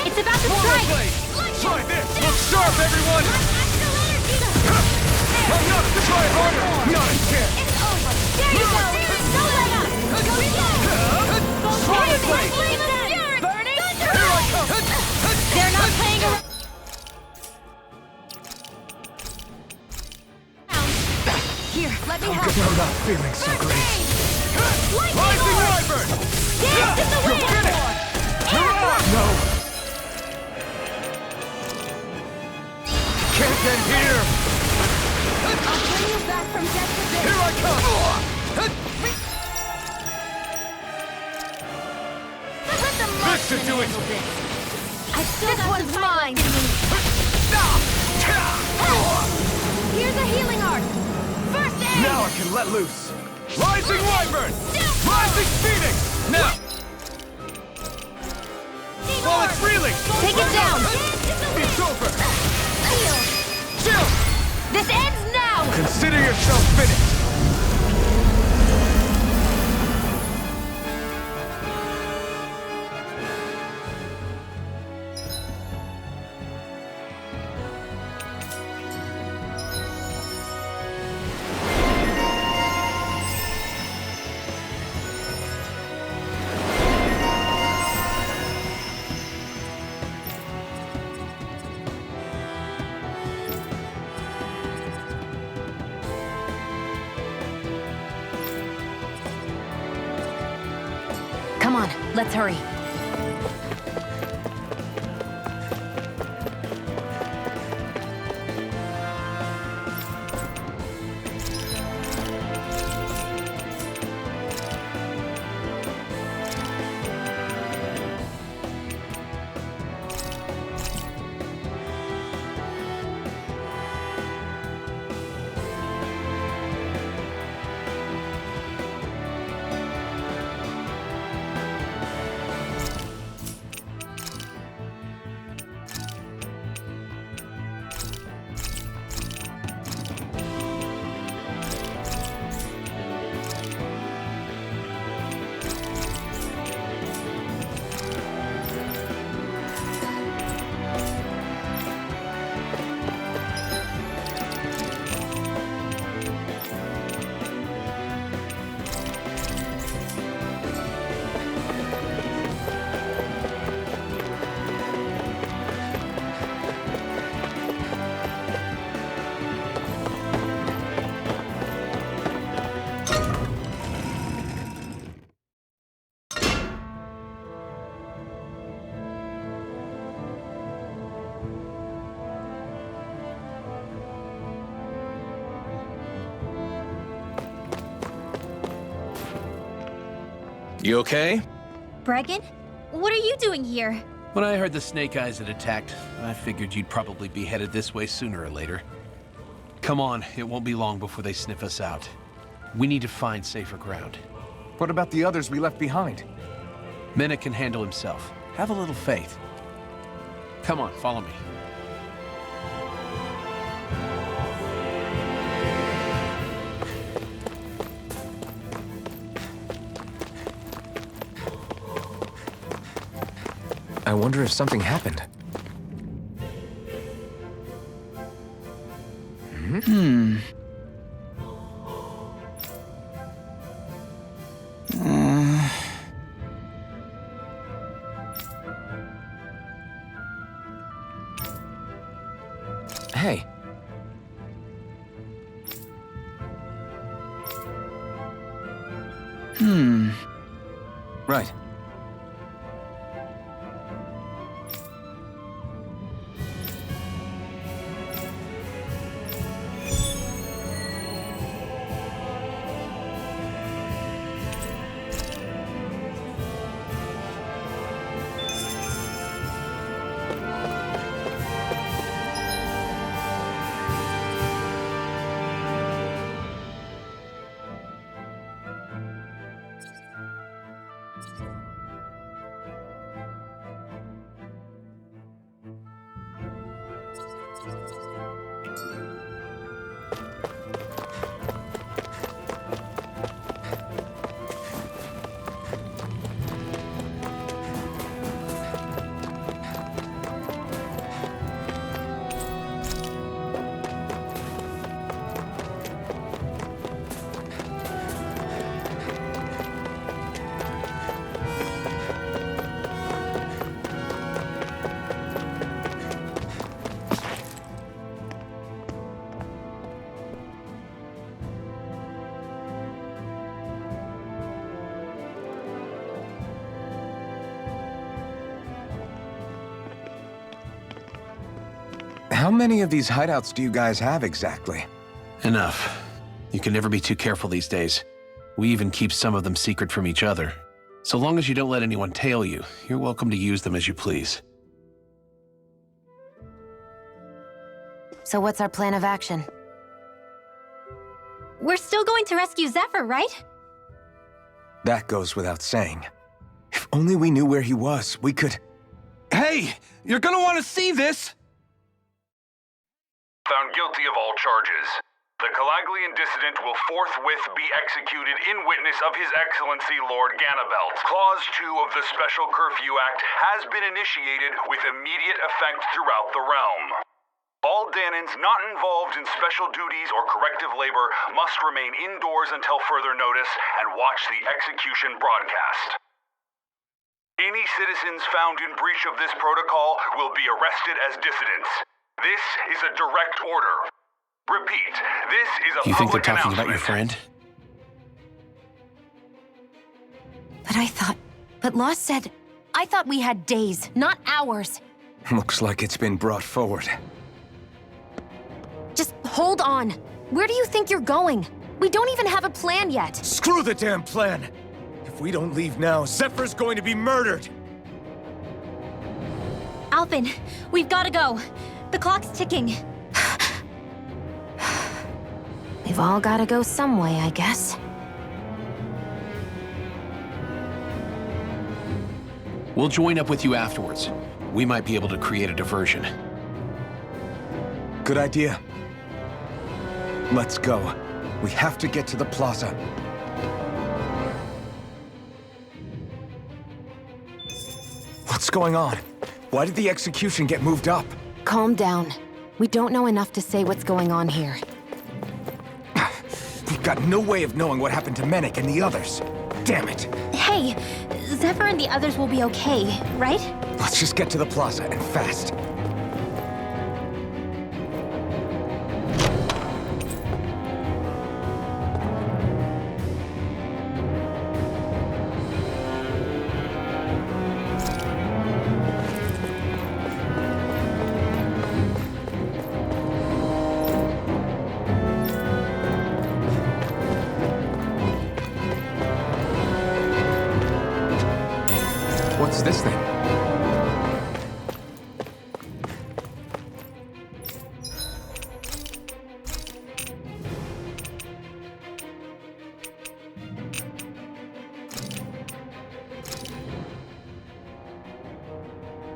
It's about to Swallow strike! blade! Try this! Look sharp, everyone! I'm not to try harder! Not again! It's over. There you go. Don't let up. Go slow. Try it, Blade! Burning. Here I come! They're not playing around. Here, let me help. I'm not feeling so great. Rising Wyvern! Dance in the wind. Get it! No! Can't end here! I'll bring you back from death to this. Here I come! Let the This should do it! I still this one's mine. Here's a healing art. First aid. Now I can let loose. Rising Wyvern! Rising Phoenix! Now! While it's reeling! Take it down. It's over! Heal. Chill! This ends now. Consider yourself finished! Come on, let's hurry. You okay? Bregan, what are you doing here? When I heard the Snake Eyes had attacked, I figured you'd probably be headed this way sooner or later. Come on, it won't be long before they sniff us out. We need to find safer ground. What about the others we left behind? Menek can handle himself. Have a little faith. Come on, follow me. I wonder if something happened. Hey. Right. How many of these hideouts do you guys have exactly? Enough. You can never be too careful these days. We even keep some of them secret from each other. So long as you don't let anyone tail you, you're welcome to use them as you please. So what's our plan of action? We're still going to rescue Zephyr, right? That goes without saying. If only we knew where he was, we could... Hey! You're gonna want to see this! Found guilty of all charges. The Calaglian dissident will forthwith be executed in witness of His Excellency Lord Ganabelt. Clause 2 of the Special Curfew Act has been initiated with immediate effect throughout the realm. All Danans not involved in special duties or corrective labor must remain indoors until further notice and watch the execution broadcast. Any citizens found in breach of this protocol will be arrested as dissidents. This is a direct order. Repeat, this is a Do you think they're public talking about your announcement. friend? But Lost said, I thought we had days, not hours. Looks like it's been brought forward. Just hold on. Where do you think you're going? We don't even have a plan yet. Screw the damn plan! If we don't leave now, Zephyr's going to be murdered! Alphen, we've got to go. The clock's ticking. We've all gotta go some way, I guess. We'll join up with you afterwards. We might be able to create a diversion. Good idea. Let's go. We have to get to the plaza. What's going on? Why did the execution get moved up? Calm down. We don't know enough to say what's going on here. We've got no way of knowing what happened to Menik and the others. Damn it. Hey, Zephyr and the others will be okay, right? Let's just get to the plaza, and fast. What's this thing?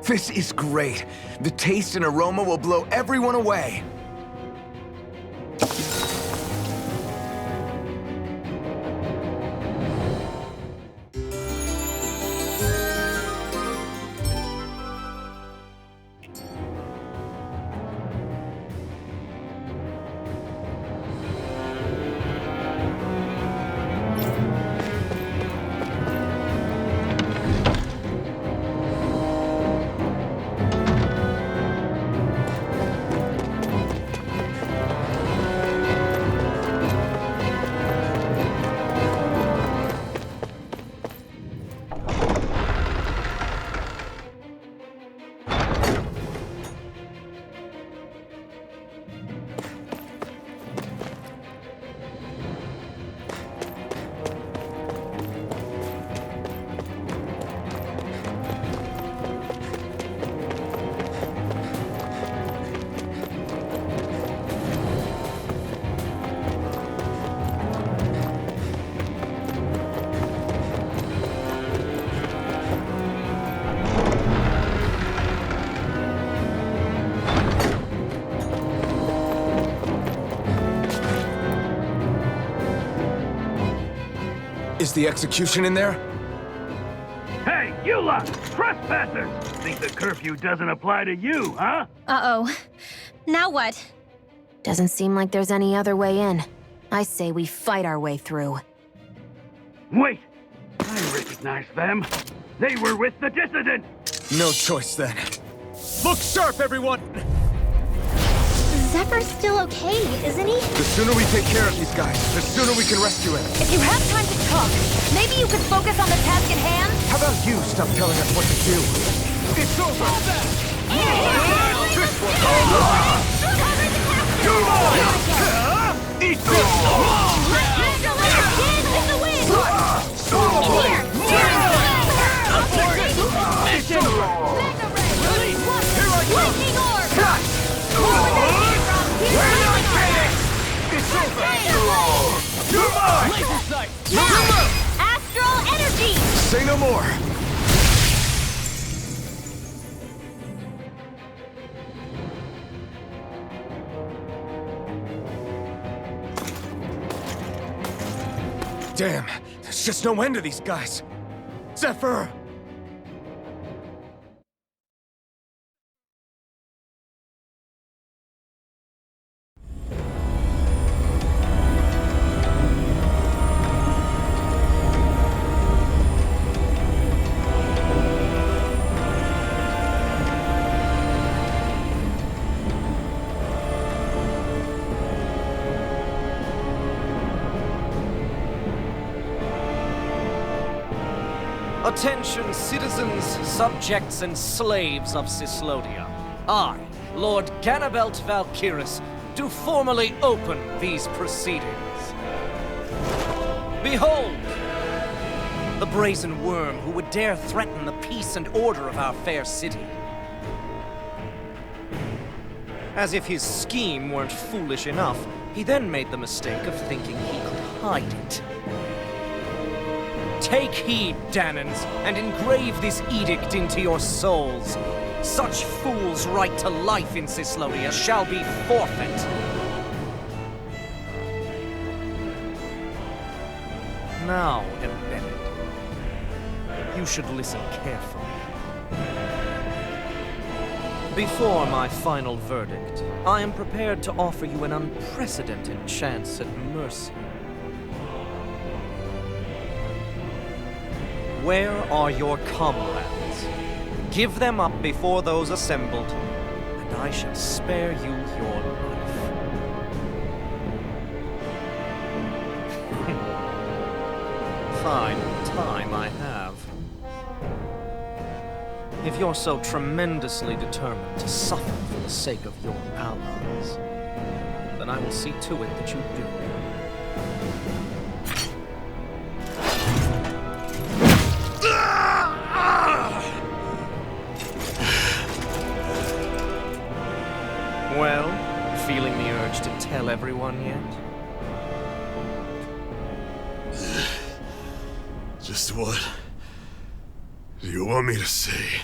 This is great. The taste and aroma will blow everyone away. Is the execution in there? Hey, you lot! Trespassers! Think the curfew doesn't apply to you, huh? Uh-oh. Now what? Doesn't seem like there's any other way in. I say we fight our way through. Wait! I recognize them. They were with the dissident! No choice then. Look sharp, everyone! Zephyr's still okay, isn't he? The sooner we take care of these guys, the sooner we can rescue him. If you have time to talk, maybe you could focus on the task at hand? How about you stop telling us what to do? It's over! Astral energy! Say no more! Damn, there's just no end to these guys. Zephyr! Attention, citizens, subjects, and slaves of Cyslodia. I, Lord Ganabelt Valkyris, do formally open these proceedings. Behold! The brazen worm who would dare threaten the peace and order of our fair city. As if his scheme weren't foolish enough, he then made the mistake of thinking he could hide it. Take heed, Danans, and engrave this edict into your souls. Such fools' right to life in Cyslodia shall be forfeit. Now, Embedded, you should listen carefully. Before my final verdict, I am prepared to offer you an unprecedented chance at mercy. Where are your comrades? Give them up before those assembled, and I shall spare you your life. Fine time I have. If you're so tremendously determined to suffer for the sake of your allies, then I will see to it that you do. Well, feeling the urge to tell everyone yet? Just what do you want me to say?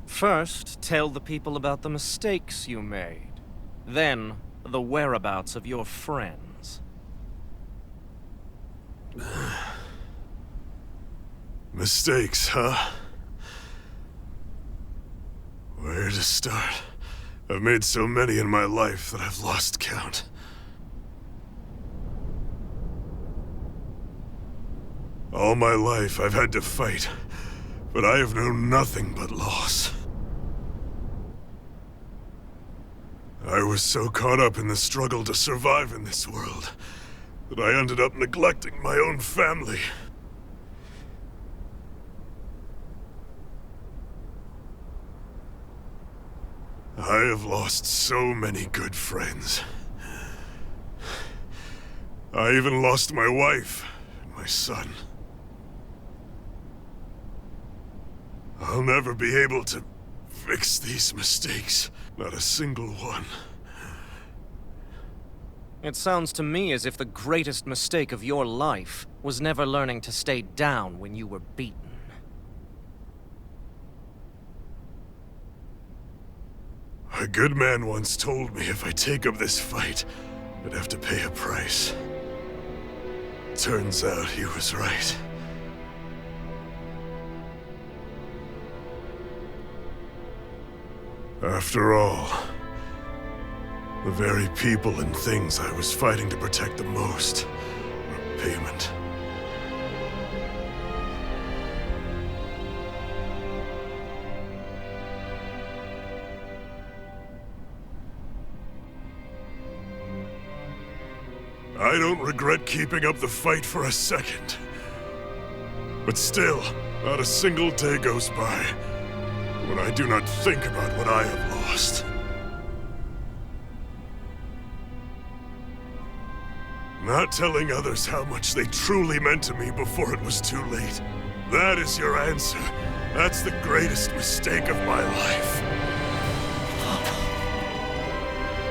First, tell the people about the mistakes you made. Then, the whereabouts of your friends. Mistakes, huh? Where to start? I've made so many in my life that I've lost count. All my life I've had to fight, but I have known nothing but loss. I was so caught up in the struggle to survive in this world that I ended up neglecting my own family. I have lost so many good friends. I even lost my wife and my son. I'll never be able to fix these mistakes. Not a single one. It sounds to me as if the greatest mistake of your life was never learning to stay down when you were beaten. A good man once told me if I take up this fight, I'd have to pay a price. Turns out he was right. After all, the very people and things I was fighting to protect the most were payment. I don't regret keeping up the fight for a second. But still, not a single day goes by when I do not think about what I have lost. Not telling others how much they truly meant to me before it was too late. That is your answer. That's the greatest mistake of my life.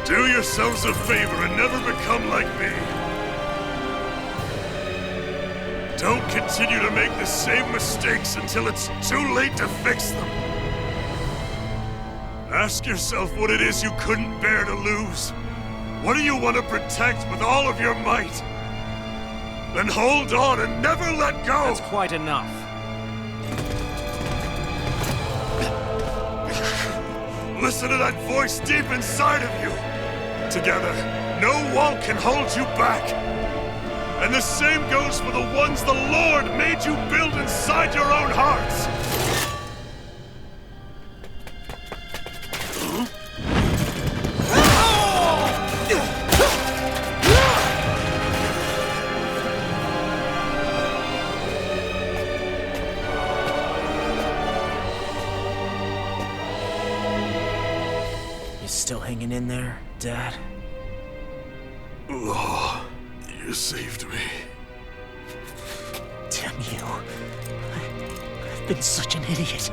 Do yourselves a favor and never become like me. Don't continue to make the same mistakes until it's too late to fix them. Ask yourself what it is you couldn't bear to lose. What do you want to protect with all of your might? Then hold on and never let go! That's quite enough. Listen to that voice deep inside of you! Together, no wall can hold you back! And the same goes for the ones the Lord made you build inside your own hearts! Still hanging in there, Dad? Oh, you saved me. Damn you. I've been such an idiot.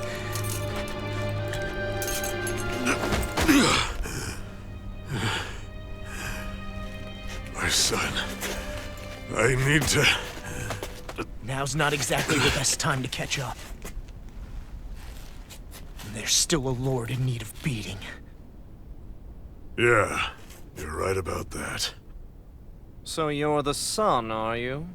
My son, I need to... Now's not exactly the best time to catch up. There's still a lord in need of beating. Yeah, you're right about that. So you're the son, are you?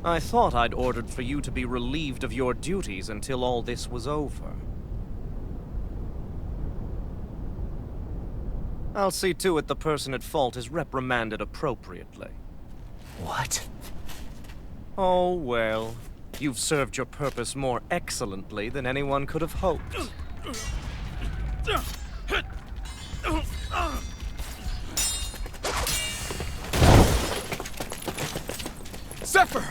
I thought I'd ordered for you to be relieved of your duties until all this was over. I'll see to it the person at fault is reprimanded appropriately. What? Oh, well. You've served your purpose more excellently than anyone could have hoped. Zephyr!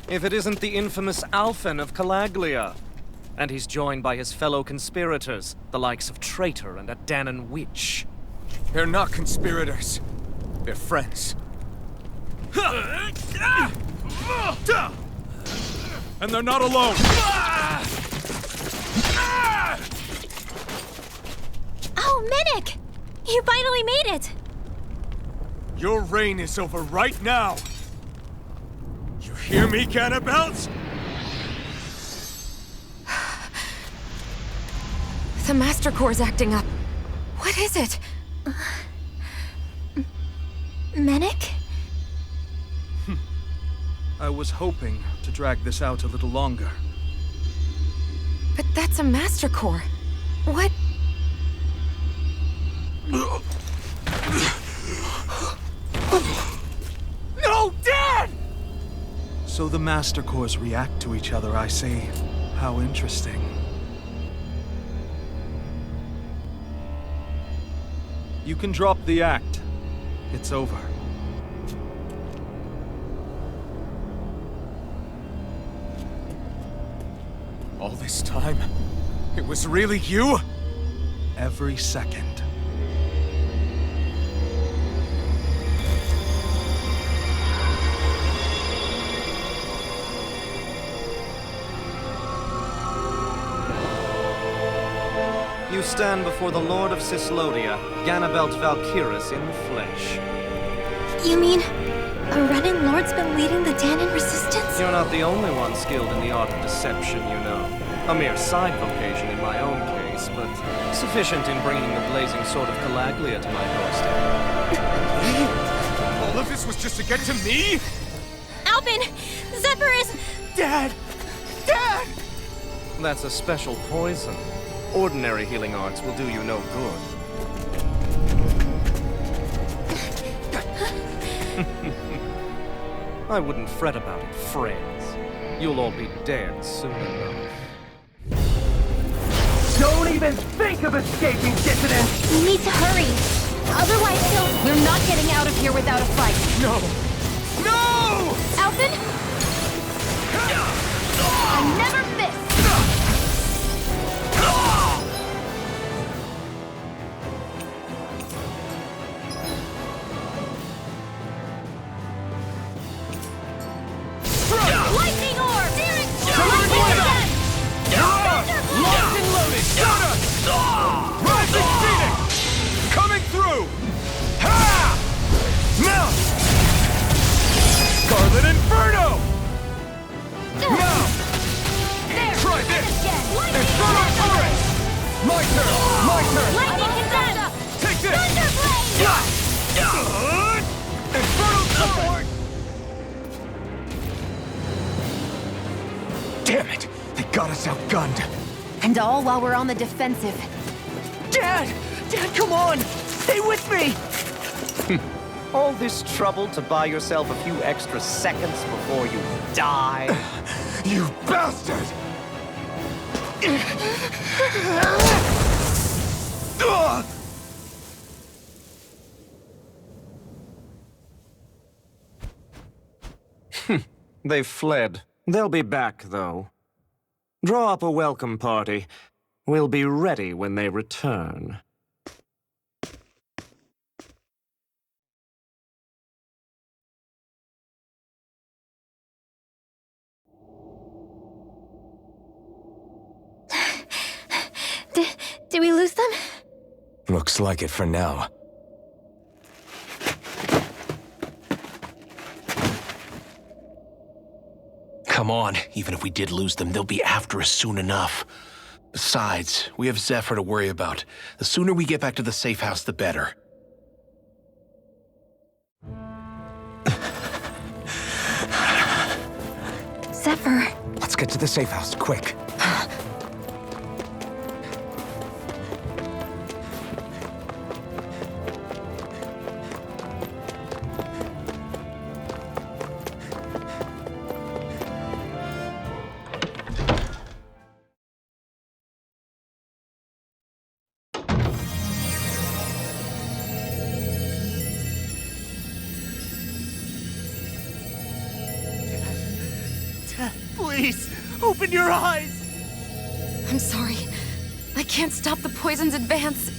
If it isn't the infamous Alphen of Calaglia. And he's joined by his fellow conspirators, the likes of Traitor and a Danan Witch. They're not conspirators. They're friends. And they're not alone! Oh, Minik! You finally made it! Your reign is over right now! You hear me, Ganabelt? The Master Core's acting up. What is it? Minik? I was hoping to drag this out a little longer. But that's a Master Core. What? No, Dad! So the Master Cores react to each other, I see. How interesting. You can drop the act. It's over. All this time, it was really you? Every second. You stand before the Lord of Cyslodia, Ganabelt Valkyrus in the flesh. You mean a Renan Lord's been leading the Danan resistance? You're not the only one skilled in the art of deception, you know. A mere side vocation in my own case, but sufficient in bringing the blazing sword of Calaglia to my doorstep. All of this was just to get to me? Alphen! Zephyr is... Dad! Dad! That's a special poison. Ordinary healing arts will do you no good. I wouldn't fret about it, friends. You'll all be dead soon enough. Don't even think of escaping, dissident! We need to hurry. Otherwise, We're not getting out of here without a fight. No! No! Alphen? I never miss! Lightning orb! Locked and loaded! Rising Phoenix! Coming through! Ha! Now! Scarlet Inferno! Now! Try this! Inferno Torrent! My turn! My turn! Lightning condensed! Take this! Thunderblade! Inferno Torrent! Damn it! They got us outgunned. And all while we're on the defensive. Dad! Dad, come on! Stay with me! All this trouble to buy yourself a few extra seconds before you die? You bastard! They've fled. They'll be back, though. Draw up a welcome party. We'll be ready when they return. Did we lose them? Looks like it for now. Come on, even if we did lose them, they'll be after us soon enough. Besides, we have Zephyr to worry about. The sooner we get back to the safe house, the better. Zephyr. Let's get to the safe house, quick. Dad, please, open your eyes! I'm sorry. I can't stop the poison's advance.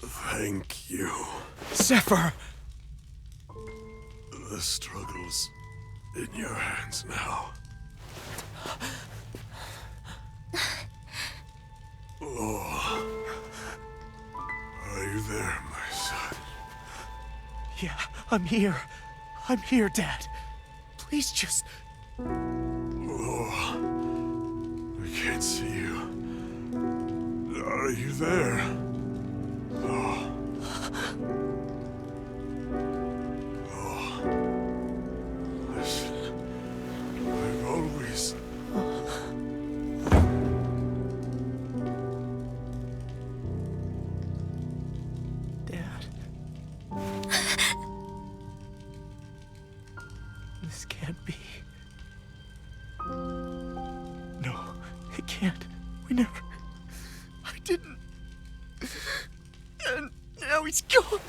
Thank you. Zephyr! The struggle's in your hands now. Oh. Are you there, my son? Yeah, I'm here. I'm here, Dad. Please just... Oh. I can't see you. Are you there? Oh. Oh. Listen. I've always... Dad. This can't be. No, it can't. We never... I didn't. And now he's gone.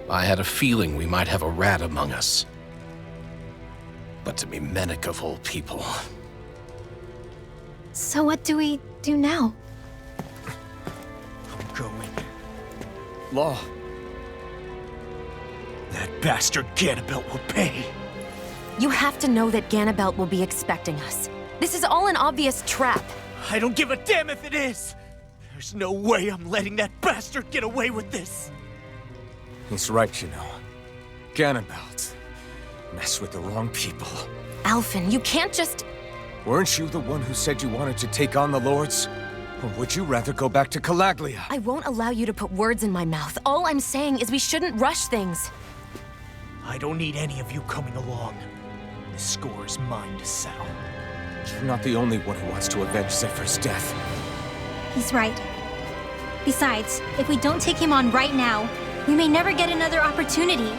I had a feeling we might have a rat among us. But to be Mennick of all people. So what do we do now? I'm going. Law. That bastard Ganabelt will pay. You have to know that Ganabelt will be expecting us. This is all an obvious trap. I don't give a damn if it is! There's no way I'm letting that bastard get away with this! He's right, you know. Ganabelt. Mess with the wrong people. Alphen, you can't just... Weren't you the one who said you wanted to take on the Lords? Or would you rather go back to Calaglia? I won't allow you to put words in my mouth. All I'm saying is we shouldn't rush things. I don't need any of you coming along. The score is mine to settle. You're not the only one who wants to avenge Zephyr's death. He's right. Besides, if we don't take him on right now, we may never get another opportunity.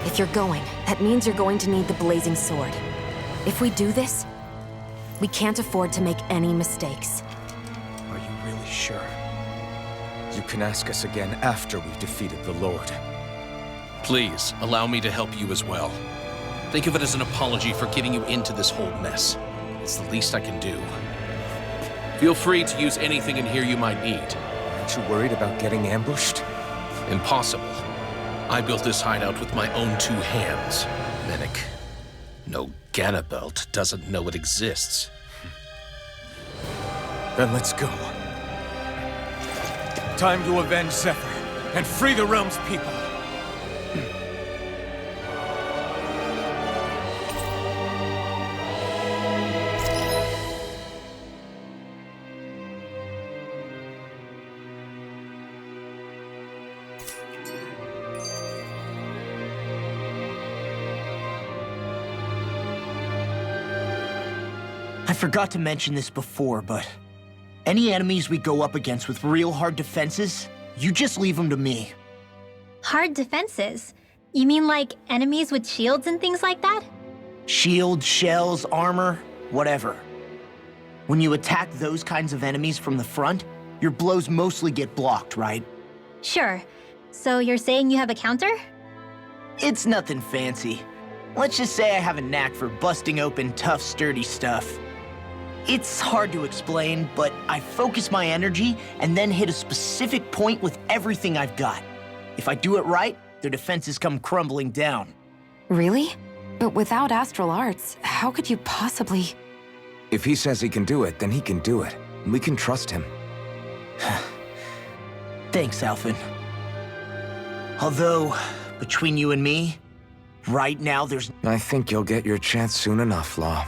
If you're going, that means you're going to need the Blazing Sword. If we do this, we can't afford to make any mistakes. Are you really sure? You can ask us again after we've defeated the Lord. Please, allow me to help you as well. Think of it as an apology for getting you into this whole mess. It's the least I can do. Feel free to use anything in here you might need. Aren't you worried about getting ambushed? Impossible. I built this hideout with my own 2 hands. Mimic. No Ganabelt doesn't know it exists. Then let's go. Time to avenge Zephyr and free the realm's people. I forgot to mention this before, but any enemies we go up against with real hard defenses, you just leave them to me. Hard defenses? You mean like enemies with shields and things like that? Shields, shells, armor, whatever. When you attack those kinds of enemies from the front, your blows mostly get blocked, right? Sure. So you're saying you have a counter? It's nothing fancy. Let's just say I have a knack for busting open tough, sturdy stuff. It's hard to explain, but I focus my energy and then hit a specific point with everything I've got. If I do it right, their defenses come crumbling down. Really? But without astral arts, how could you possibly... If he says he can do it, then he can do it. We can trust him. Thanks, Alphen. Although, between you and me, right now there's... I think you'll get your chance soon enough, Law.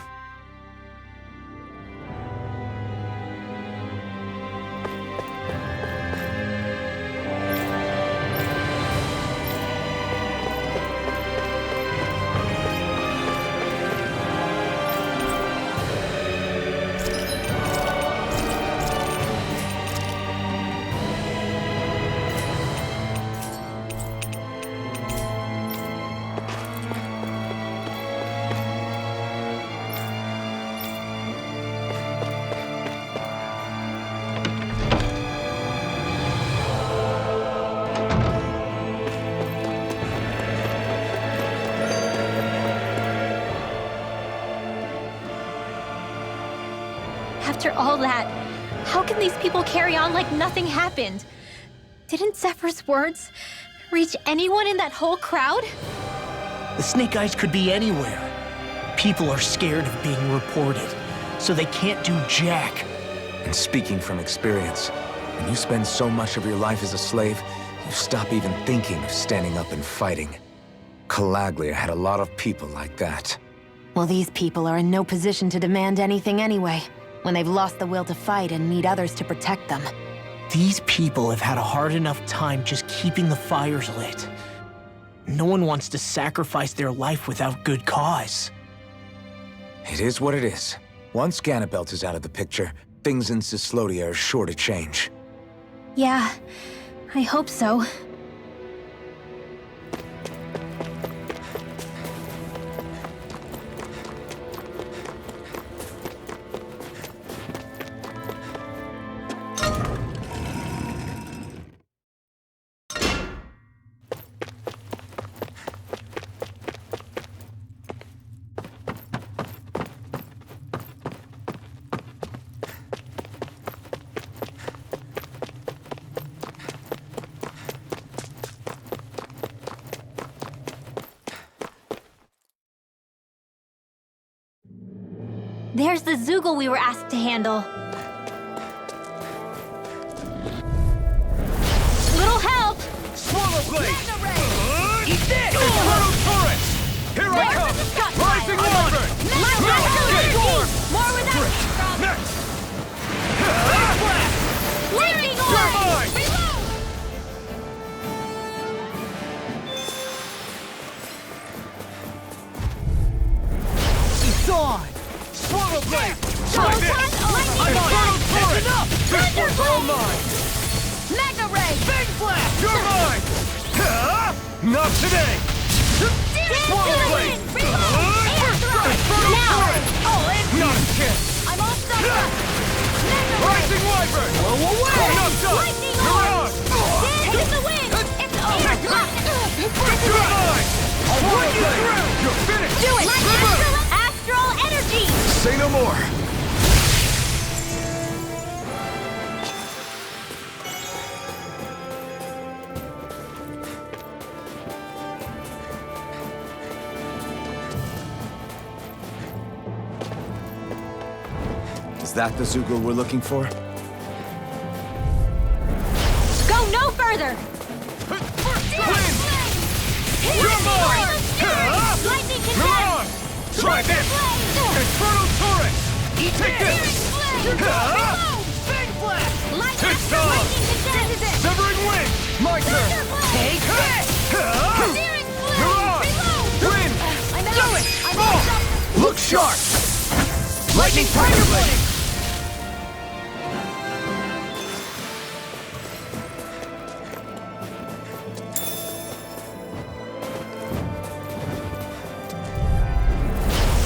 After all that, how can these people carry on like nothing happened? Didn't Zephyr's words reach anyone in that whole crowd? The Snake Eyes could be anywhere. People are scared of being reported, so they can't do jack. And speaking from experience, when you spend so much of your life as a slave, you stop even thinking of standing up and fighting. Calaglia had a lot of people like that. Well, these people are in no position to demand anything anyway, when they've lost the will to fight and need others to protect them. These people have had a hard enough time just keeping the fires lit. No one wants to sacrifice their life without good cause. It is what it is. Once Ganabelt is out of the picture, things in Cyslodia are sure to change. Yeah, I hope so. There's the Zoogle we were asked to handle. Little help! Swallow Blade! Eat this! Inferno Torrents! Here I come! Rising Wyvern! More with that! Next! Lightning Turbine! gone! Swallow blade! Try this! Infernal turret! This one's all mine! Mega Ray! Big blast! You're mine! Not today! Swallow blade! Infernal turret! Not a chance! I'm all stuck up! Mega Ray! Rising wyvern! Blow away! Not done! Lightning You're orb! on! Stand in the wind! It's over! You're mine! I'll run you through! You're finished! Do it! Astral energy! Say no more. Is that the Zugul we're looking for? Go no further! You're mine! Lightning You're condemn! on! Try this! Infernal turret! Take this! Big blast! It's on! Severing wing! My turn! Take this! You're on! Win! Do it! Look sharp! Lightning Tiger Blade!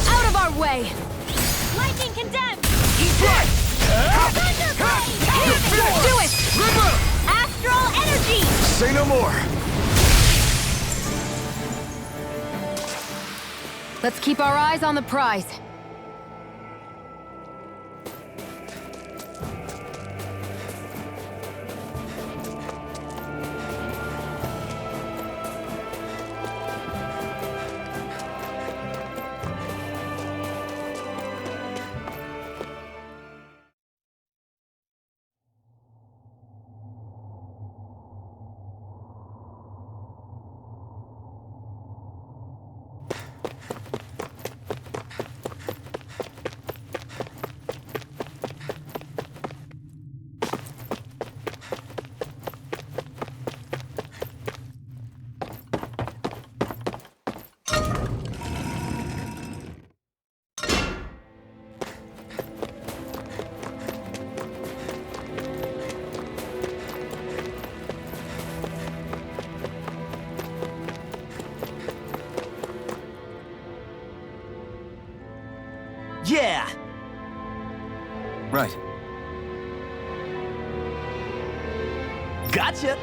Out of our way! Lightning condemned! Strike! Do it! Astral energy! Say no more. Let's keep our eyes on the prize. Yeah! Right. Gotcha!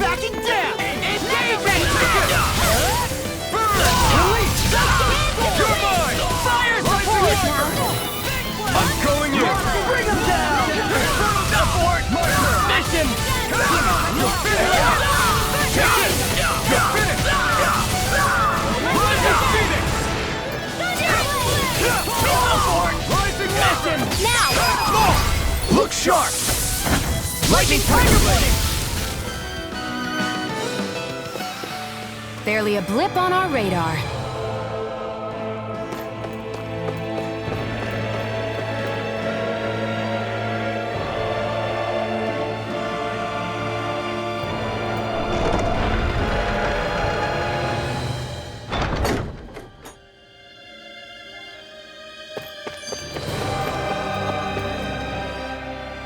Backing down! Engaging! You're mine! Fire's I'm going in! Bring him down! Support! Mission! You're finished! You're finished! Rising Phoenix! Rising Mission! Now! Look sharp! Lightning Tiger Blade! Barely a blip on our radar.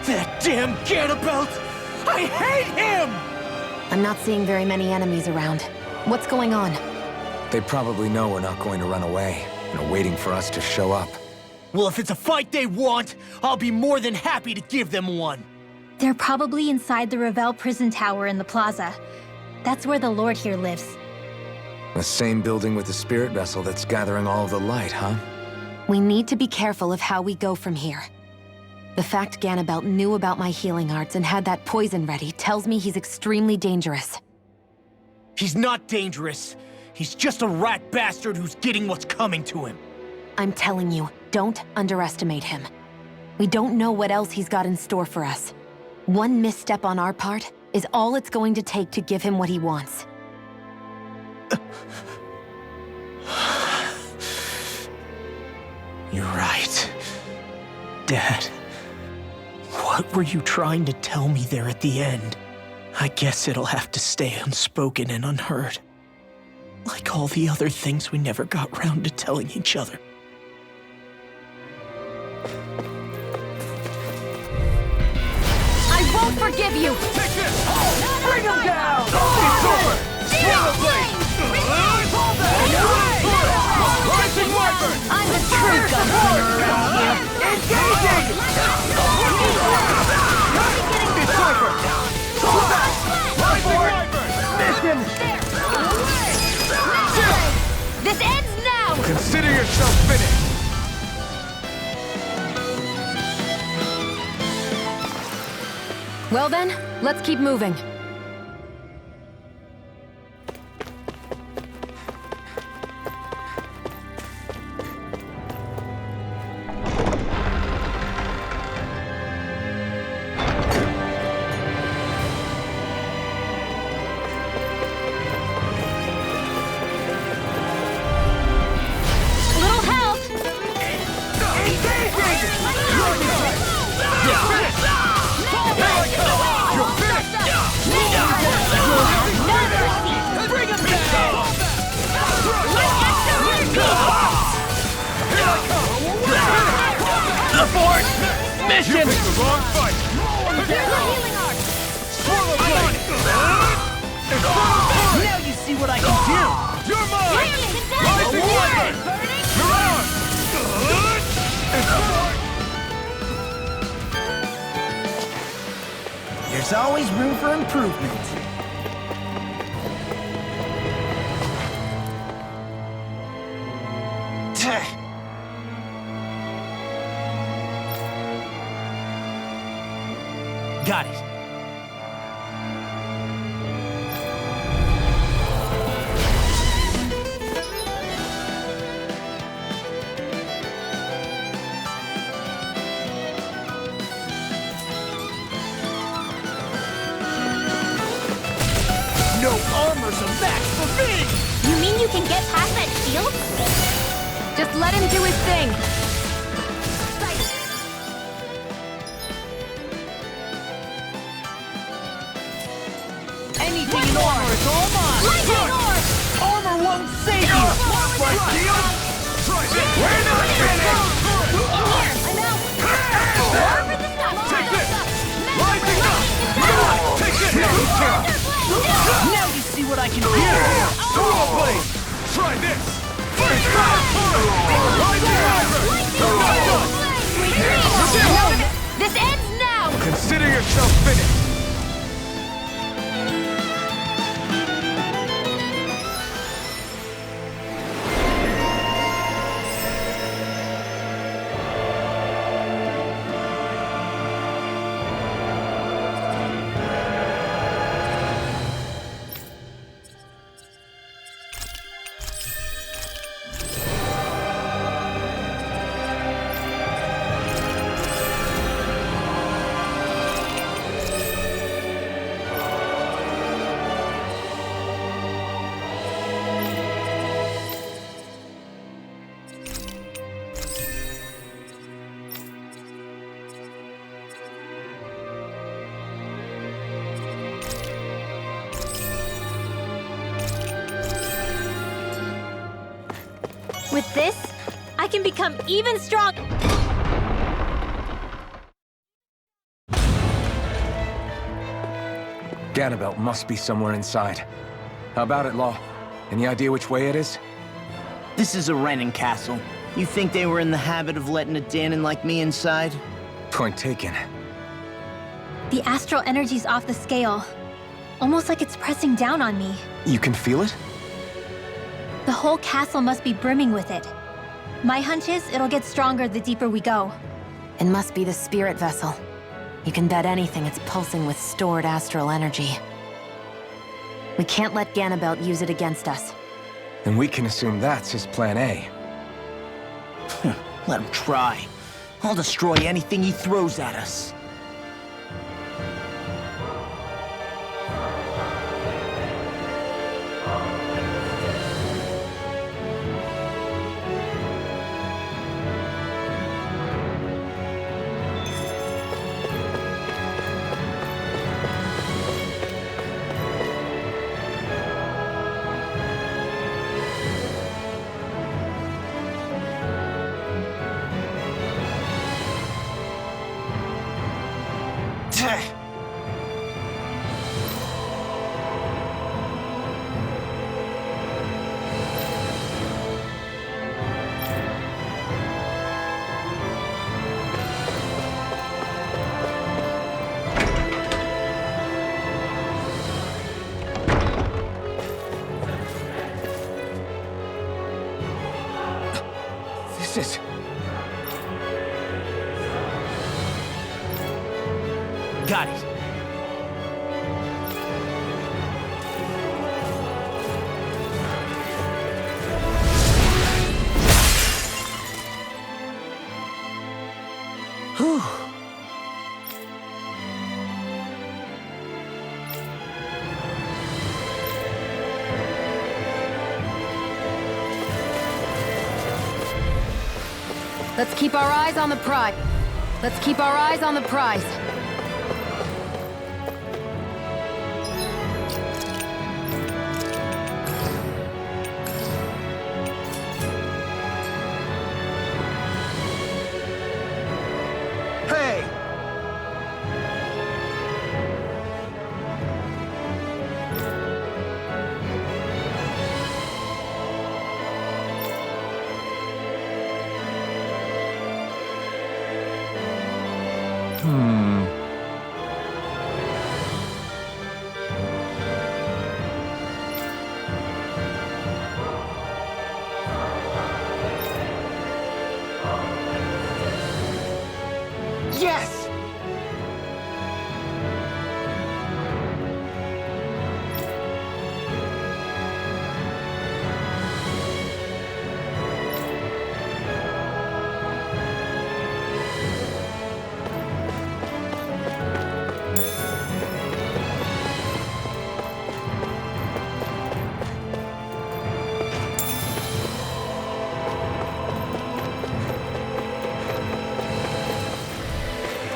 That damn Ganabelt! I hate him! I'm not seeing very many enemies around. What's going on? They probably know we're not going to run away. and are waiting for us to show up. Well, if it's a fight they want, I'll be more than happy to give them one. They're probably inside the Revel prison tower in the plaza. That's where the Lord here lives. The same building with the spirit vessel that's gathering all of the light, huh? We need to be careful of how we go from here. The fact Ganabelt knew about my healing arts and had that poison ready tells me he's extremely dangerous. He's not dangerous. He's just a rat bastard who's getting what's coming to him. I'm telling you, don't underestimate him. We don't know what else he's got in store for us. One misstep on our part is all it's going to take to give him what he wants. You're right. Dad, what were you trying to tell me there at the end? I guess it'll have to stay unspoken and unheard. Like all the other things we never got round to telling each other. I won't forgive you! Take this! Bring him down! It's over! Swallow blade! Rising Wyvern! I'm the true gunslinger around here! Engaging! It's over! Rising Wyvern! Miss him! This ends now! Consider yourself finished! Well then, let's keep moving. Little help! Bring him down! Abort! Mission! You picked the wrong fight! Swallow blade! Now you see what I can do! You're mine! Rising Wyvern! You're ours! There's always room for improvement. Got it. No armor's a match for me! You mean you can get past that shield? Just let him do his thing. Anything in armor is all mine! Lightning orb! Armor won't save you! Right, shield! Try this! We're not finished! I'm out! Over the stuff! Take this! Rising up! Take this! Now you see what I can do! Swallow blade! Try this! First round! Rising Wyvern! Not done! This ends now! Consider yourself finished! With this, I can become even stronger. Ganabelt must be somewhere inside. How about it, Law? Any idea which way it is? This is a Renan castle. You think they were in the habit of letting a Danon like me inside? Point taken. The astral energy's off the scale. Almost like it's pressing down on me. You can feel it? The whole castle must be brimming with it. My hunch is it'll get stronger the deeper we go. It must be the spirit vessel. You can bet anything it's pulsing with stored astral energy. We can't let Ganabelt use it against us. Then we can assume that's his plan A. Let him try. I'll destroy anything he throws at us. This is... Got it. Whew. Let's keep our eyes on the prize. Let's keep our eyes on the prize. Hey! Yes!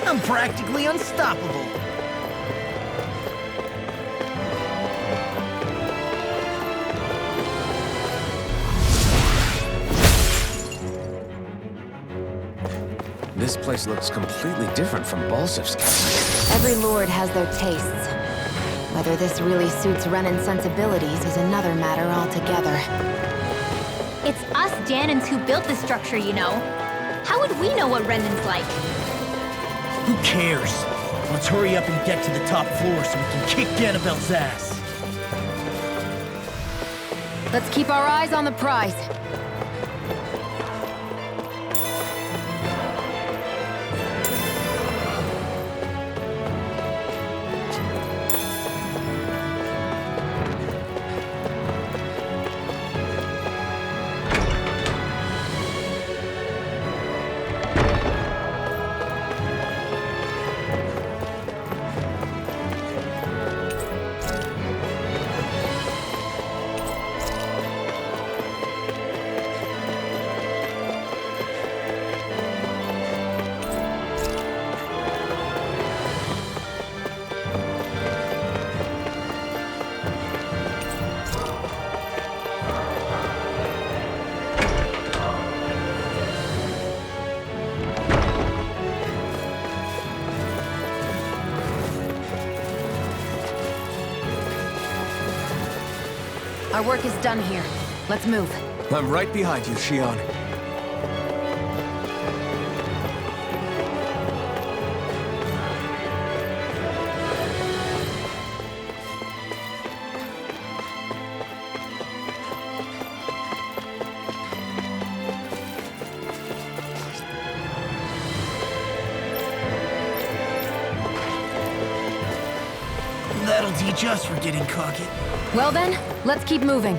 I'm practically unstoppable. This place looks completely different from Balsif's castle. Every lord has their tastes. Whether this really suits Renan's sensibilities is another matter altogether. It's us Danons who built this structure, you know. How would we know what Renan's like? Who cares? Let's hurry up and get to the top floor so we can kick Ganabelt's ass. Let's keep our eyes on the prize. Our work is done here. Let's move. I'm right behind you, Shion. That'll teach us for getting cocky. Well then, let's keep moving.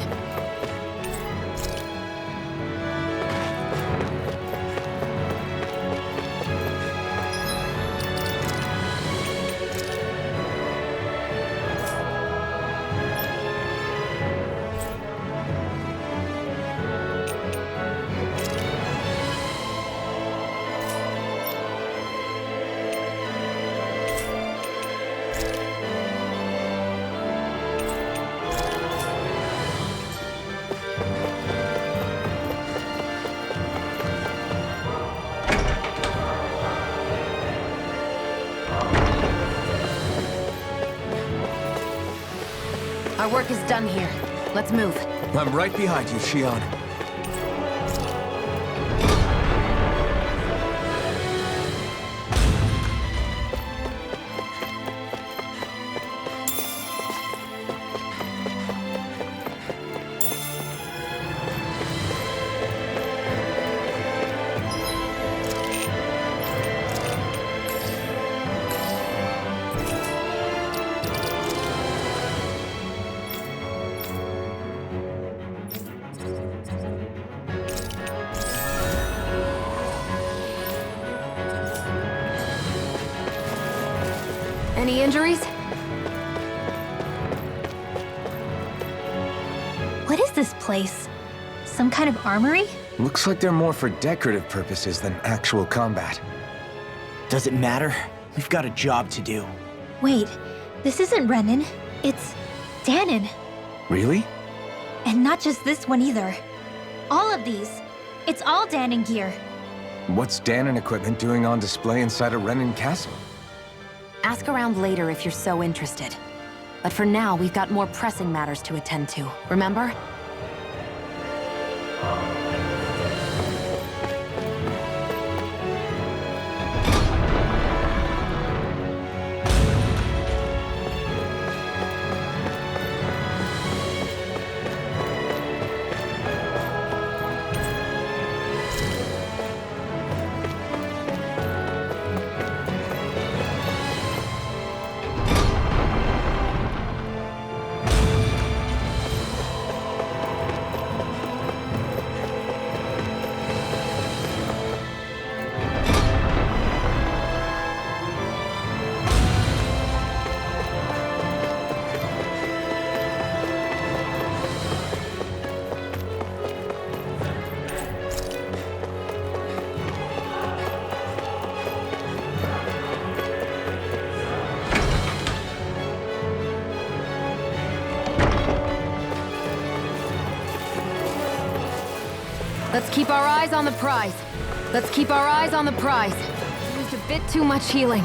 Our work is done here. Let's move. I'm right behind you, Shion. Any injuries? What is this place? Some kind of armory? Looks like they're more for decorative purposes than actual combat. Does it matter? We've got a job to do. Wait, this isn't Renan. It's Danon. Really? And not just this one either. All of these. It's all Danon gear. What's Danon equipment doing on display inside a Renan castle? Ask around later if you're so interested. But for now, we've got more pressing matters to attend to, remember? Let's keep our eyes on the prize. Let's keep our eyes on the prize. Used a bit too much healing.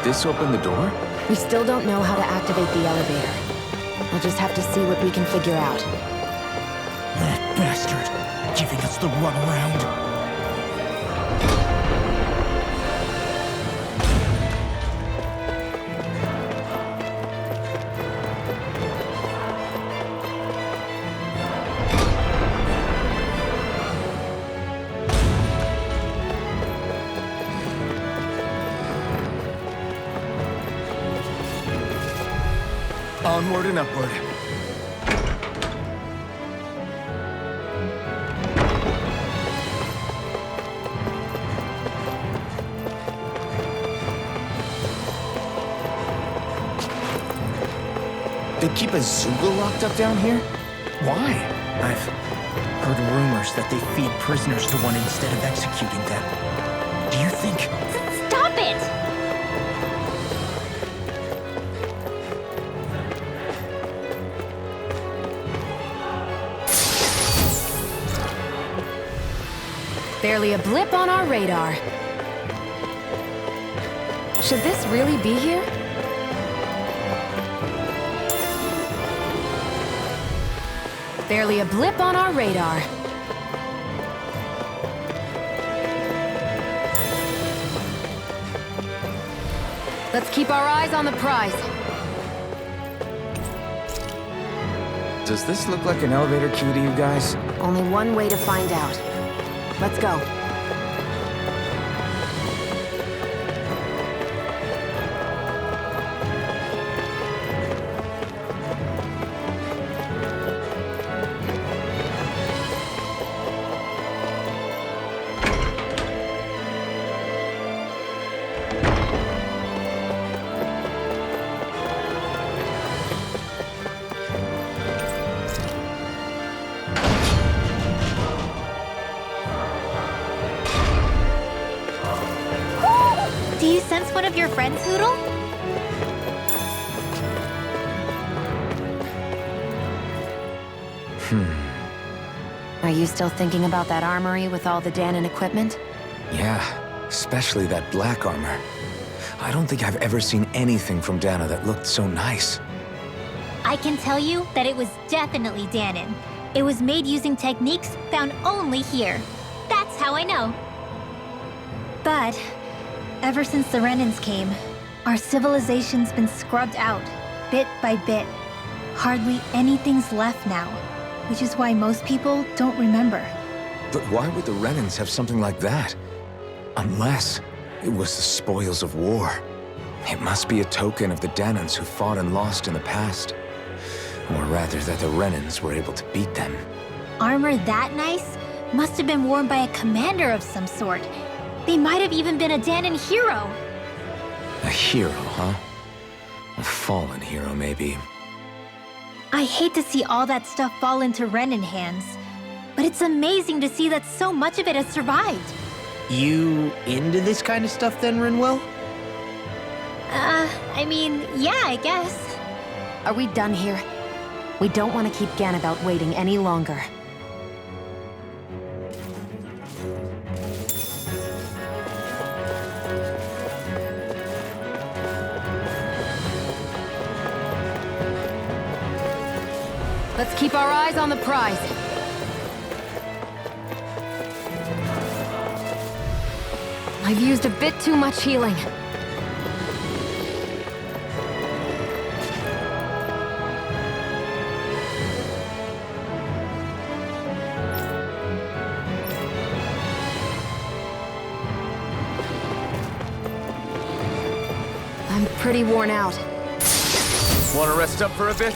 this open the door? We still don't know how to activate the elevator. We'll just have to see what we can figure out. That bastard, giving us the runaround. Onward and upward. They keep a Zoogle locked up down here? Why? I've heard rumors that they feed prisoners to one instead of executing them. Do you think... Stop it! Barely a blip on our radar. Should this really be here? Barely a blip on our radar. Let's keep our eyes on the prize. Does this look like an elevator key to you guys? Only one way to find out. Let's go. Do you sense one of your friends, Hootle? Are you still thinking about that armory with all the Danon equipment? Yeah, especially that black armor. I don't think I've ever seen anything from Dana that looked so nice. I can tell you that it was definitely Danon. It was made using techniques found only here. That's how I know. But ever since the Renans came, our civilization's been scrubbed out, bit by bit. Hardly anything's left now, which is why most people don't remember. But why would the Renans have something like that? Unless it was the spoils of war. It must be a token of the Danons who fought and lost in the past. Or rather, that the Renans were able to beat them. Armor that nice must have been worn by a commander of some sort. They might have even been a Danon hero. A hero, huh? A fallen hero, maybe. I hate to see all that stuff fall into Renan hands, but it's amazing to see that so much of it has survived. You into this kind of stuff then, Rinwell? I mean, yeah, I guess. Are we done here? We don't want to keep Ganabelt waiting any longer. Let's keep our eyes on the prize. I've used a bit too much healing. I'm pretty worn out. Want to rest up for a bit?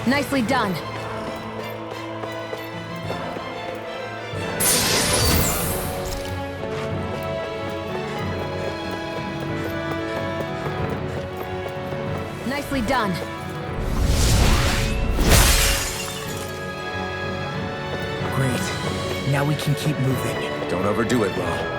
Nicely done. Nicely done. Great. Now we can keep moving. Don't overdo it, Law.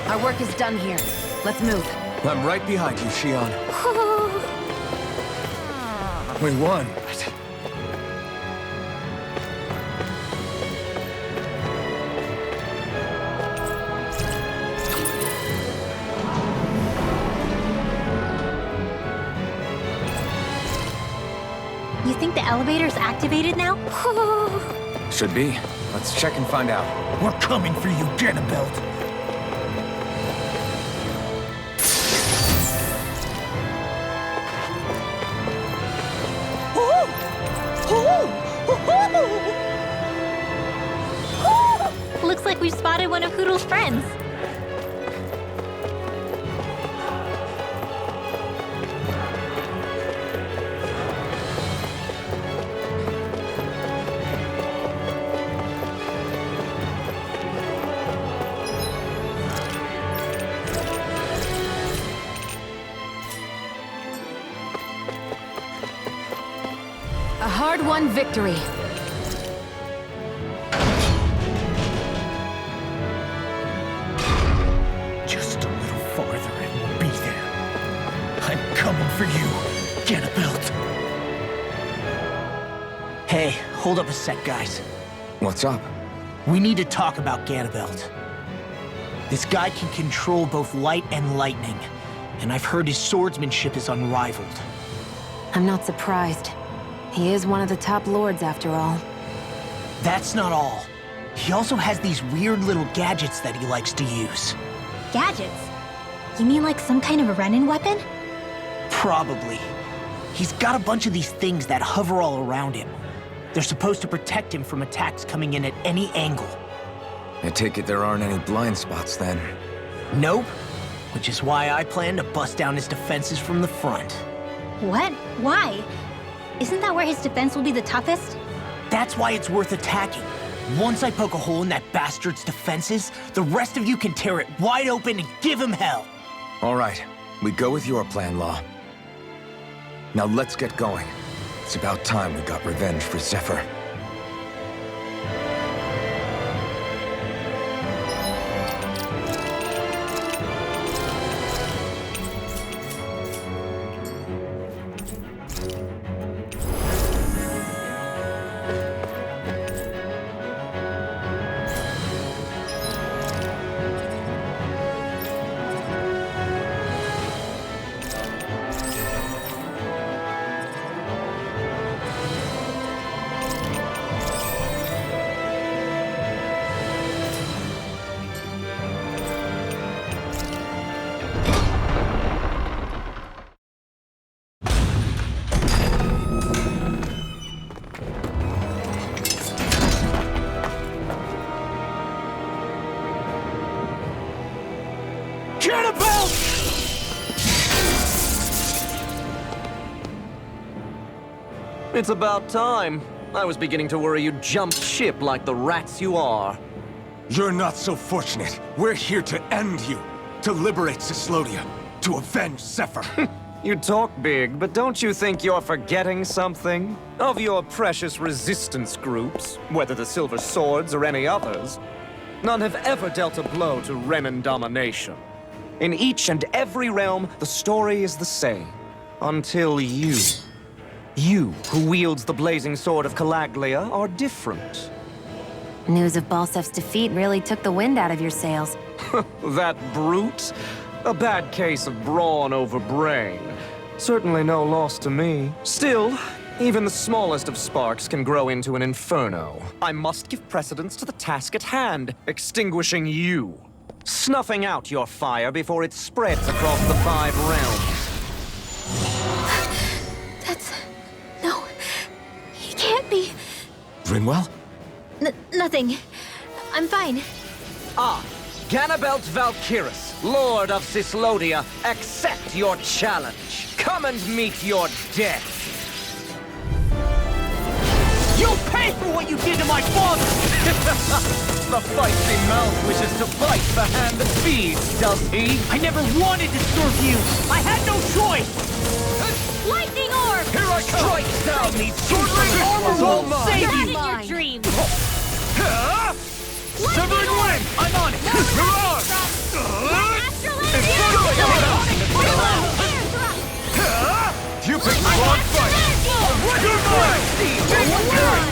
Our work is done here. Let's move. I'm right behind you, Shion. We won. You think the elevator's activated now? Should be. Let's check and find out. We're coming for you, Ganabelt. Looks like we've spotted one of Hoodle's friends. A hard-won victory. Just a little farther and we'll be there. I'm coming for you, Ganabelt. Hey, hold up a sec, guys. What's up? We need to talk about Ganabelt. This guy can control both light and lightning, and I've heard his swordsmanship is unrivaled. I'm not surprised. He is one of the top lords, after all. That's not all. He also has these weird little gadgets that he likes to use. Gadgets? You mean like some kind of a Renin weapon? Probably. He's got a bunch of these things that hover all around him. They're supposed to protect him from attacks coming in at any angle. I take it there aren't any blind spots then. Nope. Which is why I plan to bust down his defenses from the front. What? Why? Isn't that where his defense will be the toughest? That's why it's worth attacking. Once I poke a hole in that bastard's defenses, the rest of you can tear it wide open and give him hell. All right, we go with your plan, Law. Now let's get going. It's about time we got revenge for Zephyr. It's about time. I was beginning to worry you jumped ship like the rats you are. You're not so fortunate. We're here to end you. To liberate Cyslodia. To avenge Zephyr. You talk big, but don't you think you're forgetting something? Of your precious resistance groups, whether the Silver Swords or any others, none have ever dealt a blow to Renin domination. In each and every realm, the story is the same. Until you. You, who wields the blazing sword of Calaglia, are different. News of Balsef's defeat really took the wind out of your sails. That brute? A bad case of brawn over brain. Certainly no loss to me. Still, even the smallest of sparks can grow into an inferno. I must give precedence to the task at hand, extinguishing you. Snuffing out your fire before it spreads across the 5 realms. No. He can't Rinwell? Nothing. I'm fine. Ah, Ganabelt Valkyris, Lord of Cyslodia, accept your challenge. Come and meet your death. You'll pay for what you did to my father! The feisty mouth wishes to bite the hand that feeds, does he? I never wanted to serve you! I had no choice! Lightning orb! Here I come! Strike down these Sword armor won't save Not you! in your dreams! Severing Wind! I'm on it! Mirage! You picked the wrong fight! You're mine!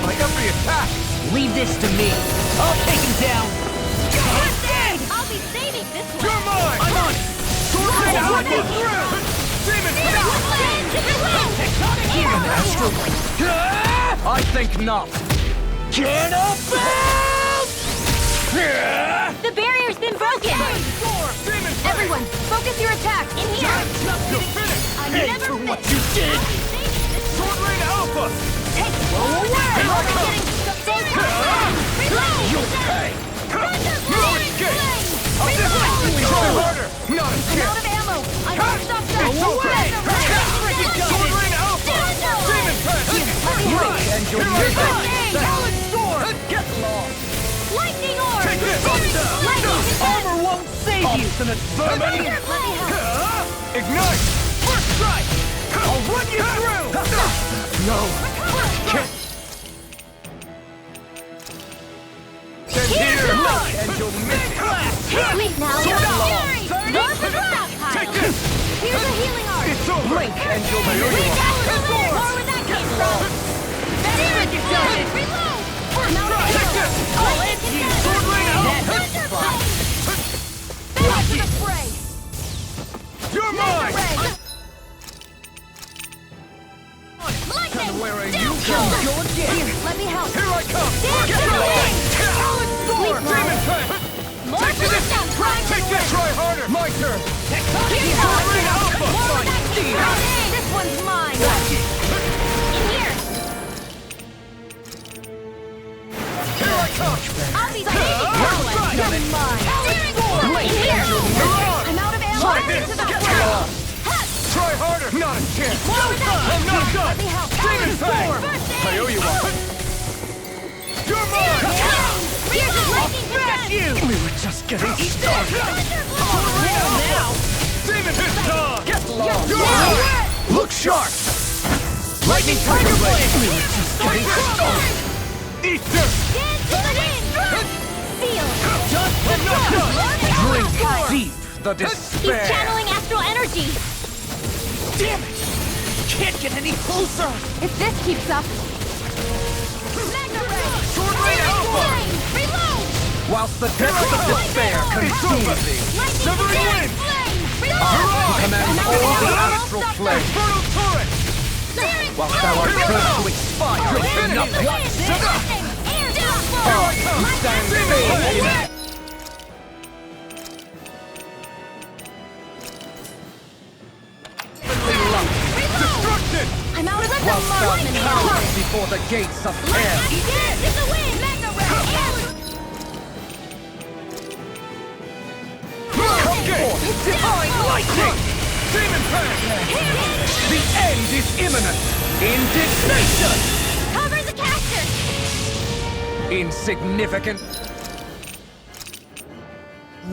By every attack! Leave this to me. I'll take him down. I'll be saving this one! You're mine! I'm on it! Sword Rain Run Alpha! it through! Demon Even Astral I think not. The barrier's been broken! Everyone, focus your attack! In here! I never what you did! Sword Rain Alpha! You'll pay! No escape! Try harder! Not a I'm chance! out of ammo! I can't stop that! It's over! Sword Rain Alpha! Demon Pest! And you'll Solid sword! Get lost! Lightning orb! Take this! Lightning Armor won't save you! Obstinate Vermin! Let me help! Ignite! First strike! I'll run you through! No! Stand here! And you'll miss it! Wait now! Fury! North of Rock! Take this! Here's a healing arm! It's over! Blink and you'll We miss it! got more where that came from! That's it! Reload! Take this! I'll end you! Sword Rain Alpha! Back to the fray! You're mine! Lightning! Where are you Down! going? Go again! Here, let me help! Here I come! Dance to the wind! Sword! Demon Pest! More Take this! down! Take this! Try harder! My turn! Here's Sword Rain Alpha! more where that came from! This one's mine! In here! Here I come! I'll be saving that one! You're mine! In here! Mirage! I'm out of ammo! Try this! To the Get front! lost! Try harder! Not a chance! More where that I'm came not from! done! Let me help! Demon Fang! First aid! I owe you one! You're mine! Here's a lightning Smash you! We were just getting started! Now! Demon Hit Dog! Get lost! Look sharp! Lightning Tiger Blade! Getting started! Eat dirt! Dance to the wind! Seal! I'm not done! Drink deep the He's despair! channeling astral energy! Damn it! Can't get any closer! If this keeps up... Sword Rain Alpha! Reload! Whilst the depths of despair consume thee! Severing Wind! Command all the astral flame! Infernal Torrent! Whilst thou art first to expire in nothing! You stand failed in it! Destruction! I'm out of Whilst thou cowers before the gates of hell! Dance in the wind! Mega Okay! Divine lightning! Demon Fang! The end is imminent! Indignation! Cover the caster! Insignificant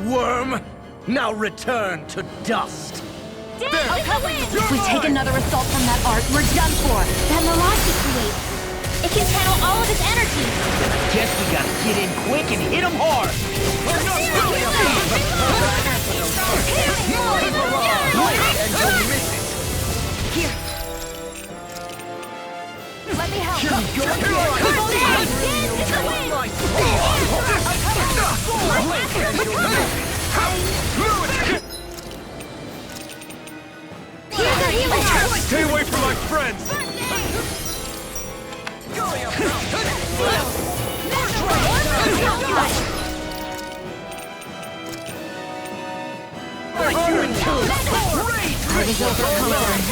worm! Now return to dust! Dance in the wind! If we take another assault from that art, we're done for. That mirage he creates. It can channel all of his energy. Guess we gotta get in quick and hit him hard! And you'll miss it! Here. Let me help. Dance in the wind! Here's a healing! Stay away from my friends! I was overconfident.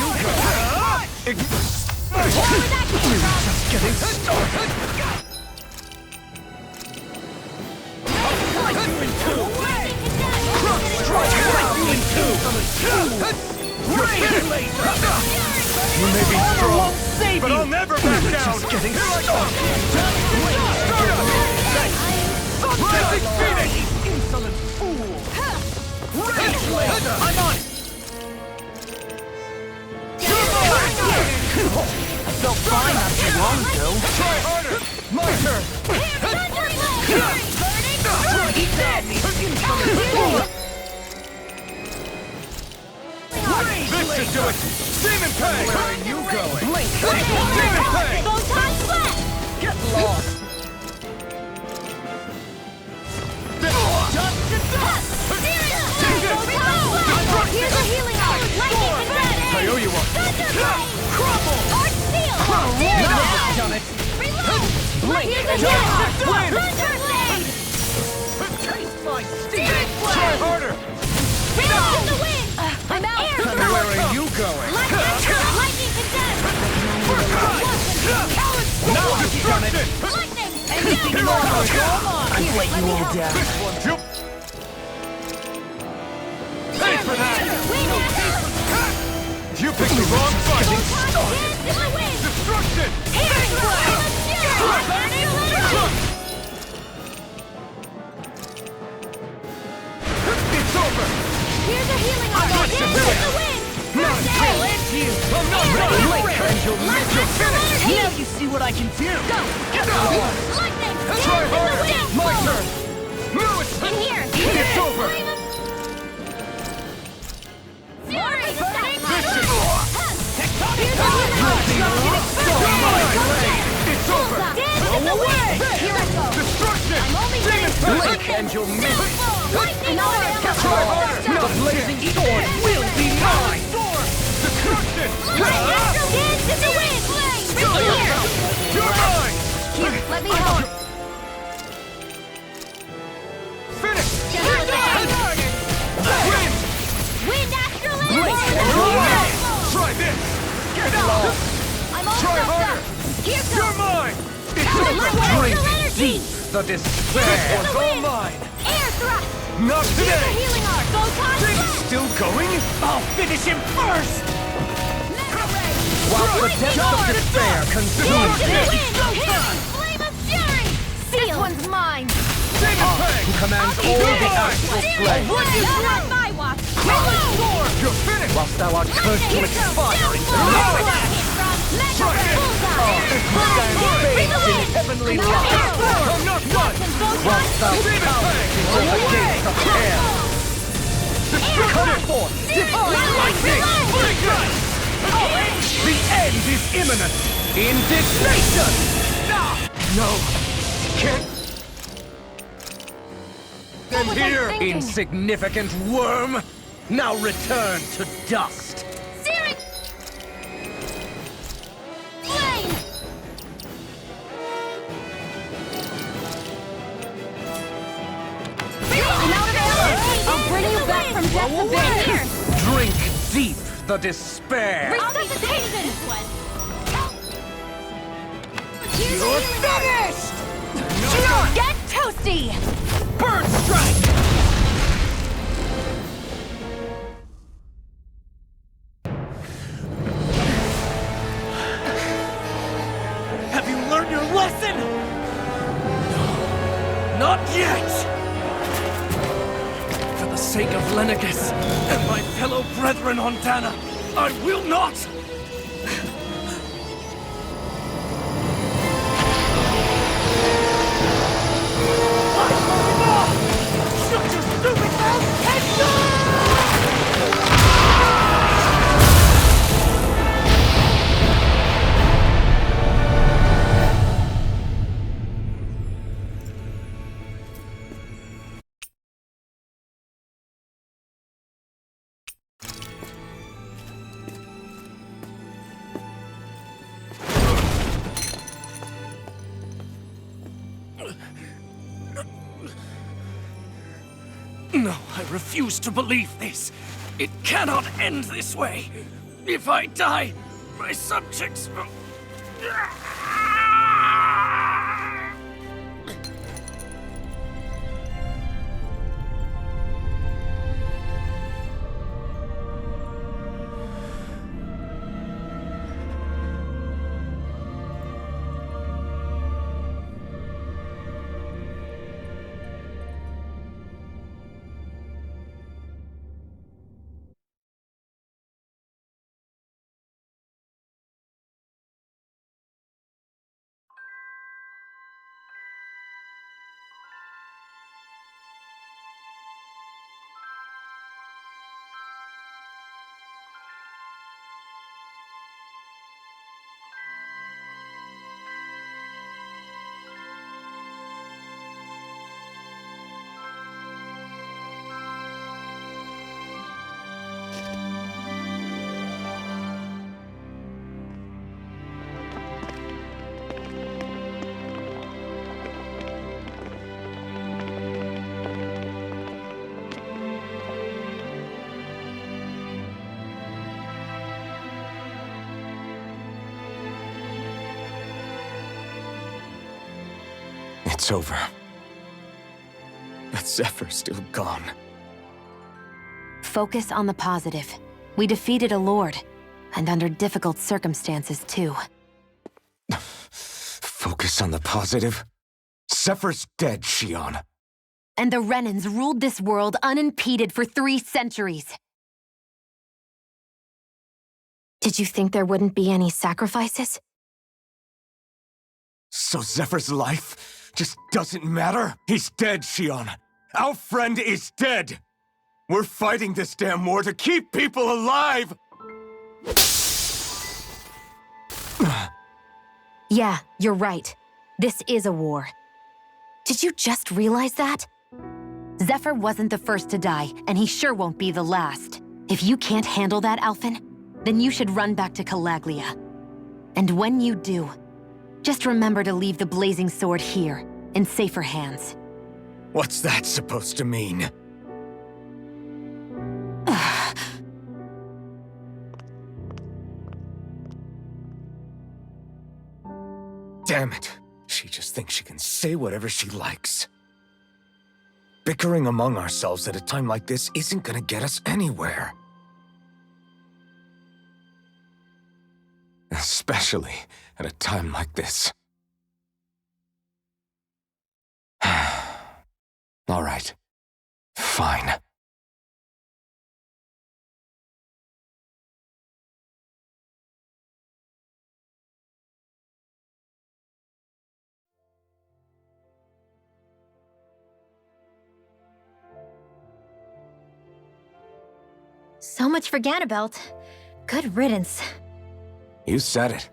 Just getting started! You may be strong, Save but you. I'll never back down! Getting Here I come! Basic Phoenix! Insolent fool! Rage Blade! I'm on it! I felt fine not too long ago. Try harder! My turn! He's dead! Insolent fool! This should do it! Demon Pay! Where are you going? Blink! Demon Pay! Get lost! Here's a healing art! Lightning confetti! I owe you one! Crumble! Arch seal! Done it! Reload! Blink! Here's a Jump! healing art! Win! Thunder blade! Taste my Spirit sting! blade! Try harder! Reload in the wind! I'm out! Air Where are you going? Lightning condemned! Now you've done it! Lightning! Anything more? I've let you all down. This one, you... Pay for that! You picked the wrong fight! Destruction! It's over! Here's a healing art! Dance in the wind! Not kill it! I'm not ready! Blink and you'll miss your finish! Now you see what I can do! Go! Get lost! Lightning! Try Dance in the harder! wind! My turn! No, it's... In here! It's over! Fury! This is... Here's a healing art! It's over! Dance in the wind! Here I go! Destruction! I'm only Demon getting Pay! Blink and you'll miss! Lightning order! Try harder! The blazing sword will be mine! Destruction! Dance in the wind! Here! You're mine! Here, let me help! Finish! Here's the healing order! Win! Wind astral Blink energy! and you'll miss! Try this! Get lost! I'm all Try built harder! up! Here You're goes! mine! It's Astral over! astral energy! The despair! It's all mine! Air thrust! Not Here's the today! healing art! Photon blast! Still going? I'll finish him first! Mega ray! While the depths of despair consume Dance in the me! wind! Here! Flame of fury! This one's mine! Demon Pay! Who commands all the astral plane! Not on my watch! Reload! You're finished! Whilst thou art cursed to expire into nothingness! Try it! Fades in heavenly light! I'm not done! Whilst thou cowerest before the gates of hell! Come forth, divine lightning! The end is imminent! Indignation! No! Can't... Stand here! Insignificant worm! Now return to dust! Searing flame! I'm out of ammo! I'll bring you back from death to here! Drink deep the despair! Resuscitation! You're finished! Get toasty! Bird strike! Have you learned your lesson? No, not yet! For the sake of Lenegis and my fellow brethren on Dana, I will not! Shut your stupid mouth and die! No, I refuse to believe this. It cannot end this way. If I die, my subjects will... It's over. But Zephyr's still gone. Focus on the positive. We defeated a lord, and under difficult circumstances, too. Focus on the positive? Zephyr's dead, Xion. And the Renans ruled this world unimpeded for 3 centuries. Did you think there wouldn't be any sacrifices? So Zephyr's life just doesn't matter? He's dead, Xion. Our friend is dead. We're fighting this damn war to keep people alive! Yeah, you're right. This is a war. Did you just realize that? Zephyr wasn't the first to die, and he sure won't be the last. If you can't handle that, Alphen, then you should run back to Calaglia. And when you do, just remember to leave the Blazing Sword here, in safer hands. What's that supposed to mean? Damn it. She just thinks she can say whatever she likes. Bickering among ourselves at a time like this isn't gonna get us anywhere. Especially at a time like this. All right. Fine. So much for Ganabelt. Good riddance. You said it.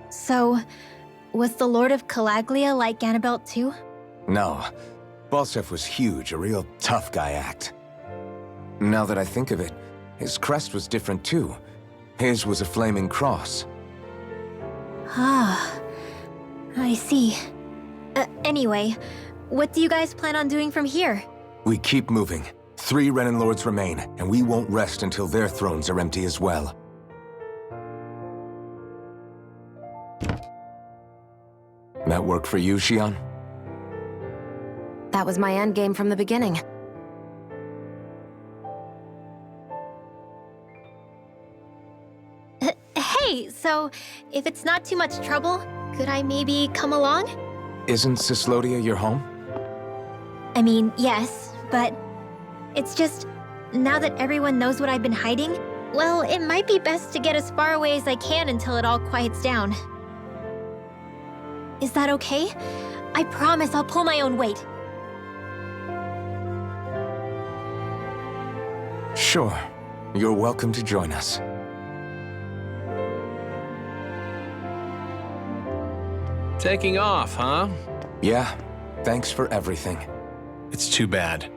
So, was the Lord of Calaglia like Ganabelt too? No. Balseph was huge, a real tough guy act. Now that I think of it, his crest was different too. His was a flaming cross. Ah, I see. Anyway, what do you guys plan on doing from here? We keep moving. 3 Renan Lords remain, and we won't rest until their thrones are empty as well. That work for you, Xion? That was my endgame from the beginning. Hey, so if it's not too much trouble, could I maybe come along? Isn't Cyslodia your home? I mean, yes, but it's just, now that everyone knows what I've been hiding, well, it might be best to get as far away as I can until it all quiets down. Is that okay? I promise I'll pull my own weight. Sure. You're welcome to join us. Taking off, huh? Yeah. Thanks for everything. It's too bad.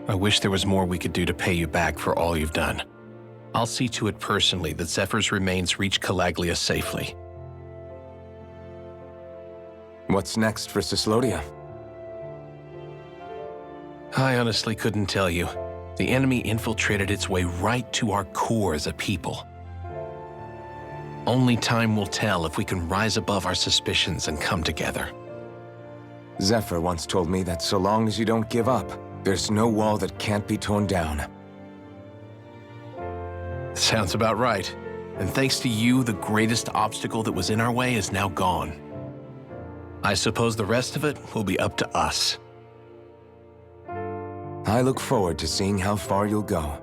I wish there was more we could do to pay you back for all you've done. I'll see to it personally that Zephyr's remains reach Calaglia safely. What's next for Cyslodia? I honestly couldn't tell you. The enemy infiltrated its way right to our core as a people. Only time will tell if we can rise above our suspicions and come together. Zephyr once told me that so long as you don't give up, there's no wall that can't be torn down. Sounds about right. And thanks to you, the greatest obstacle that was in our way is now gone. I suppose the rest of it will be up to us. I look forward to seeing how far you'll go.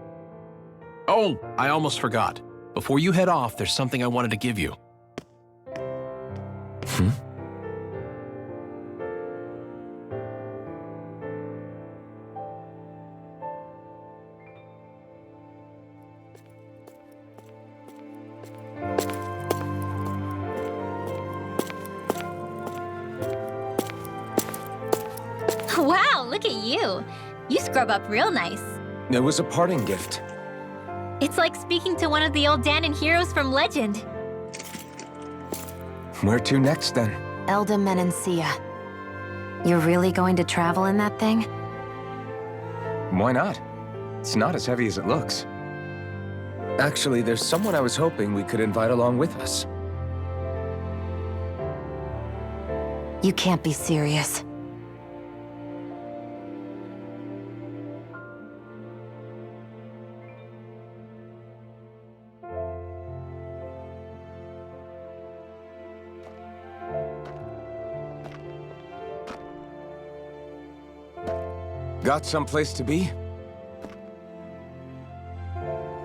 Oh, I almost forgot. Before you head off, there's something I wanted to give you. Wow, look at you. You scrub up real nice. It was a parting gift. It's like speaking to one of the old Dahnan heroes from legend. Where to next, then? Elda Menancia. You're really going to travel in that thing? Why not? It's not as heavy as it looks. Actually, there's someone I was hoping we could invite along with us. You can't be serious. Got someplace to be?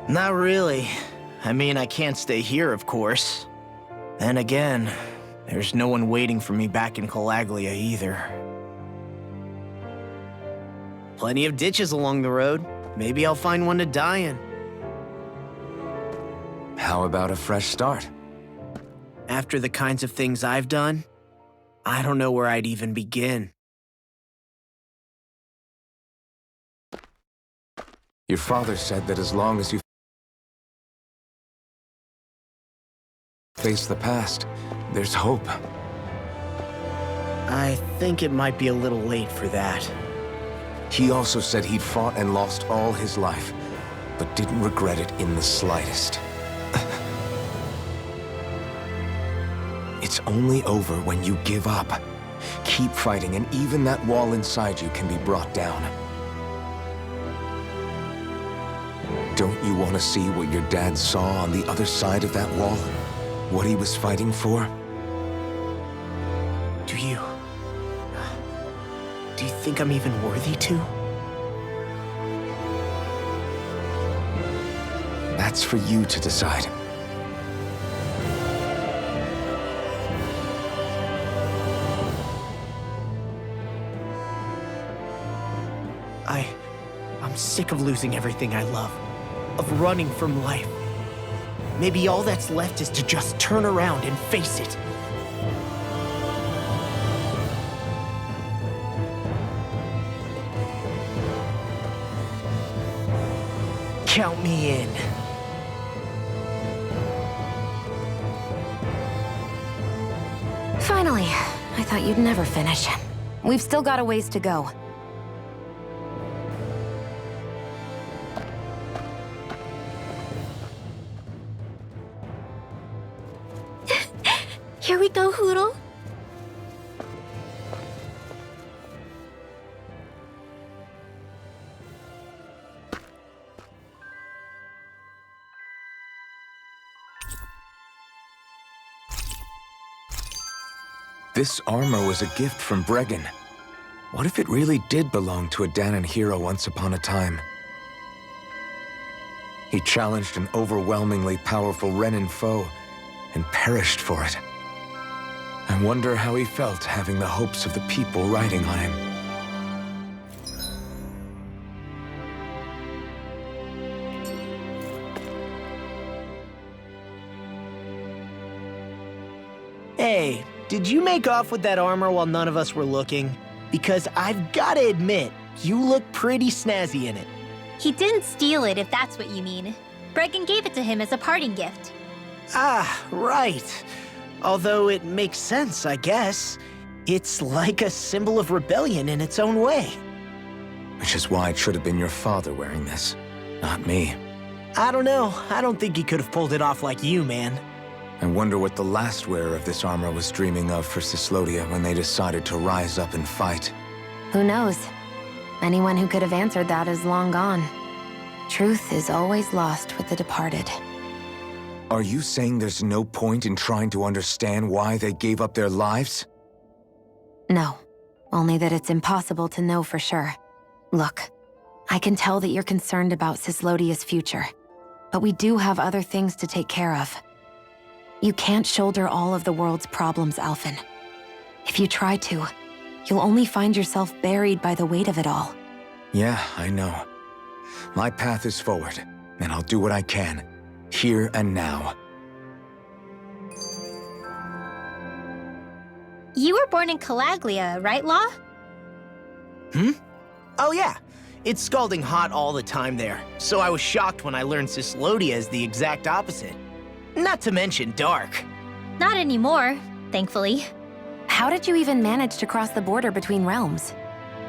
Not really. I mean, I can't stay here, of course. Then again, there's no one waiting for me back in Calaglia either. Plenty of ditches along the road. Maybe I'll find one to die in. How about a fresh start? After the kinds of things I've done, I don't know where I'd even begin. Your father said that as long as you face the past, there's hope. I think it might be a little late for that. He also said he'd fought and lost all his life, but didn't regret it in the slightest. It's only over when you give up. Keep fighting, and even that wall inside you can be brought down. Don't you want to see what your dad saw on the other side of that wall? What he was fighting for? Do you think I'm even worthy to? That's for you to decide. I'm sick of losing everything I love. Of running from life. Maybe all that's left is to just turn around and face it. Count me in. Finally, I thought you'd never finish. We've still got a ways to go. Here we go, Hootle. This armor was a gift from Bregan. What if it really did belong to a Dahnan hero once upon a time? He challenged an overwhelmingly powerful Renan foe and perished for it. I wonder how he felt having the hopes of the people riding on him. Hey, did you make off with that armor while none of us were looking? Because I've gotta admit, you look pretty snazzy in it. He didn't steal it, if that's what you mean. Bregan gave it to him as a parting gift. Ah, right. Although it makes sense, I guess. It's like a symbol of rebellion in its own way. Which is why it should have been your father wearing this, not me. I don't know. I don't think he could have pulled it off like you, man. I wonder what the last wearer of this armor was dreaming of for Cyslodia when they decided to rise up and fight. Who knows? Anyone who could have answered that is long gone. Truth is always lost with the departed. Are you saying there's no point in trying to understand why they gave up their lives? No. Only that it's impossible to know for sure. Look, I can tell that you're concerned about Cyslodia's future. But we do have other things to take care of. You can't shoulder all of the world's problems, Alphen. If you try to, you'll only find yourself buried by the weight of it all. Yeah, I know. My path is forward, and I'll do what I can. Here and now. You were born in Calaglia, right, Law? Oh yeah. It's scalding hot all the time there, so I was shocked when I learned Cyslodia is the exact opposite. Not to mention dark. Not anymore, thankfully. How did you even manage to cross the border between realms?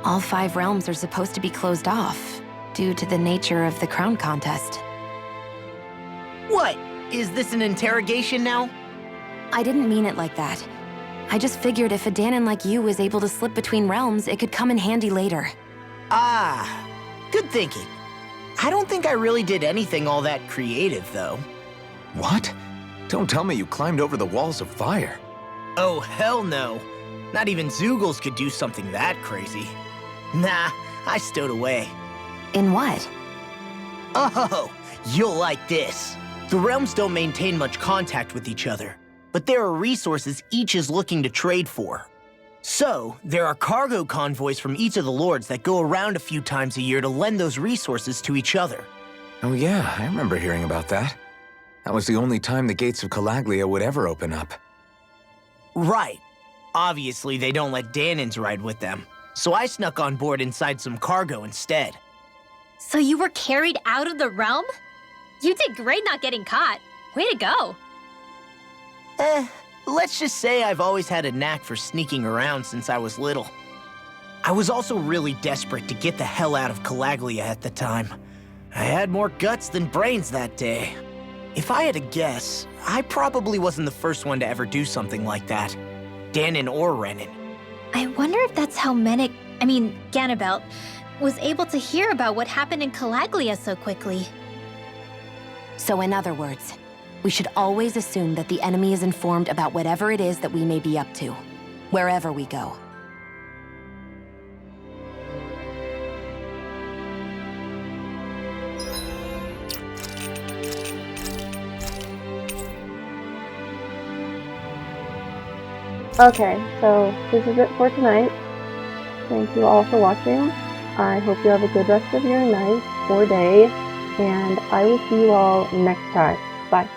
All 5 realms are supposed to be closed off, due to the nature of the crown contest. What? Is this an interrogation now? I didn't mean it like that. I just figured if a Danon like you was able to slip between realms, it could come in handy later. Ah, good thinking. I don't think I really did anything all that creative, though. What? Don't tell me you climbed over the walls of fire. Oh, hell no. Not even Zoogles could do something that crazy. Nah, I stowed away. In what? Oh, you'll like this. The realms don't maintain much contact with each other, but there are resources each is looking to trade for. So, there are cargo convoys from each of the lords that go around a few times a year to lend those resources to each other. Oh yeah, I remember hearing about that. That was the only time the gates of Calaglia would ever open up. Right. Obviously, they don't let Danons ride with them, so I snuck on board inside some cargo instead. So you were carried out of the realm? You did great not getting caught. Way to go. Let's just say I've always had a knack for sneaking around since I was little. I was also really desperate to get the hell out of Calaglia at the time. I had more guts than brains that day. If I had to guess, I probably wasn't the first one to ever do something like that. Danon or Renan. I wonder if that's how Ganabelt, was able to hear about what happened in Calaglia so quickly. So in other words, we should always assume that the enemy is informed about whatever it is that we may be up to, wherever we go. Okay, so this is it for tonight. Thank you all for watching. I hope you have a good rest of your night or day, and I will see you all next time. Bye.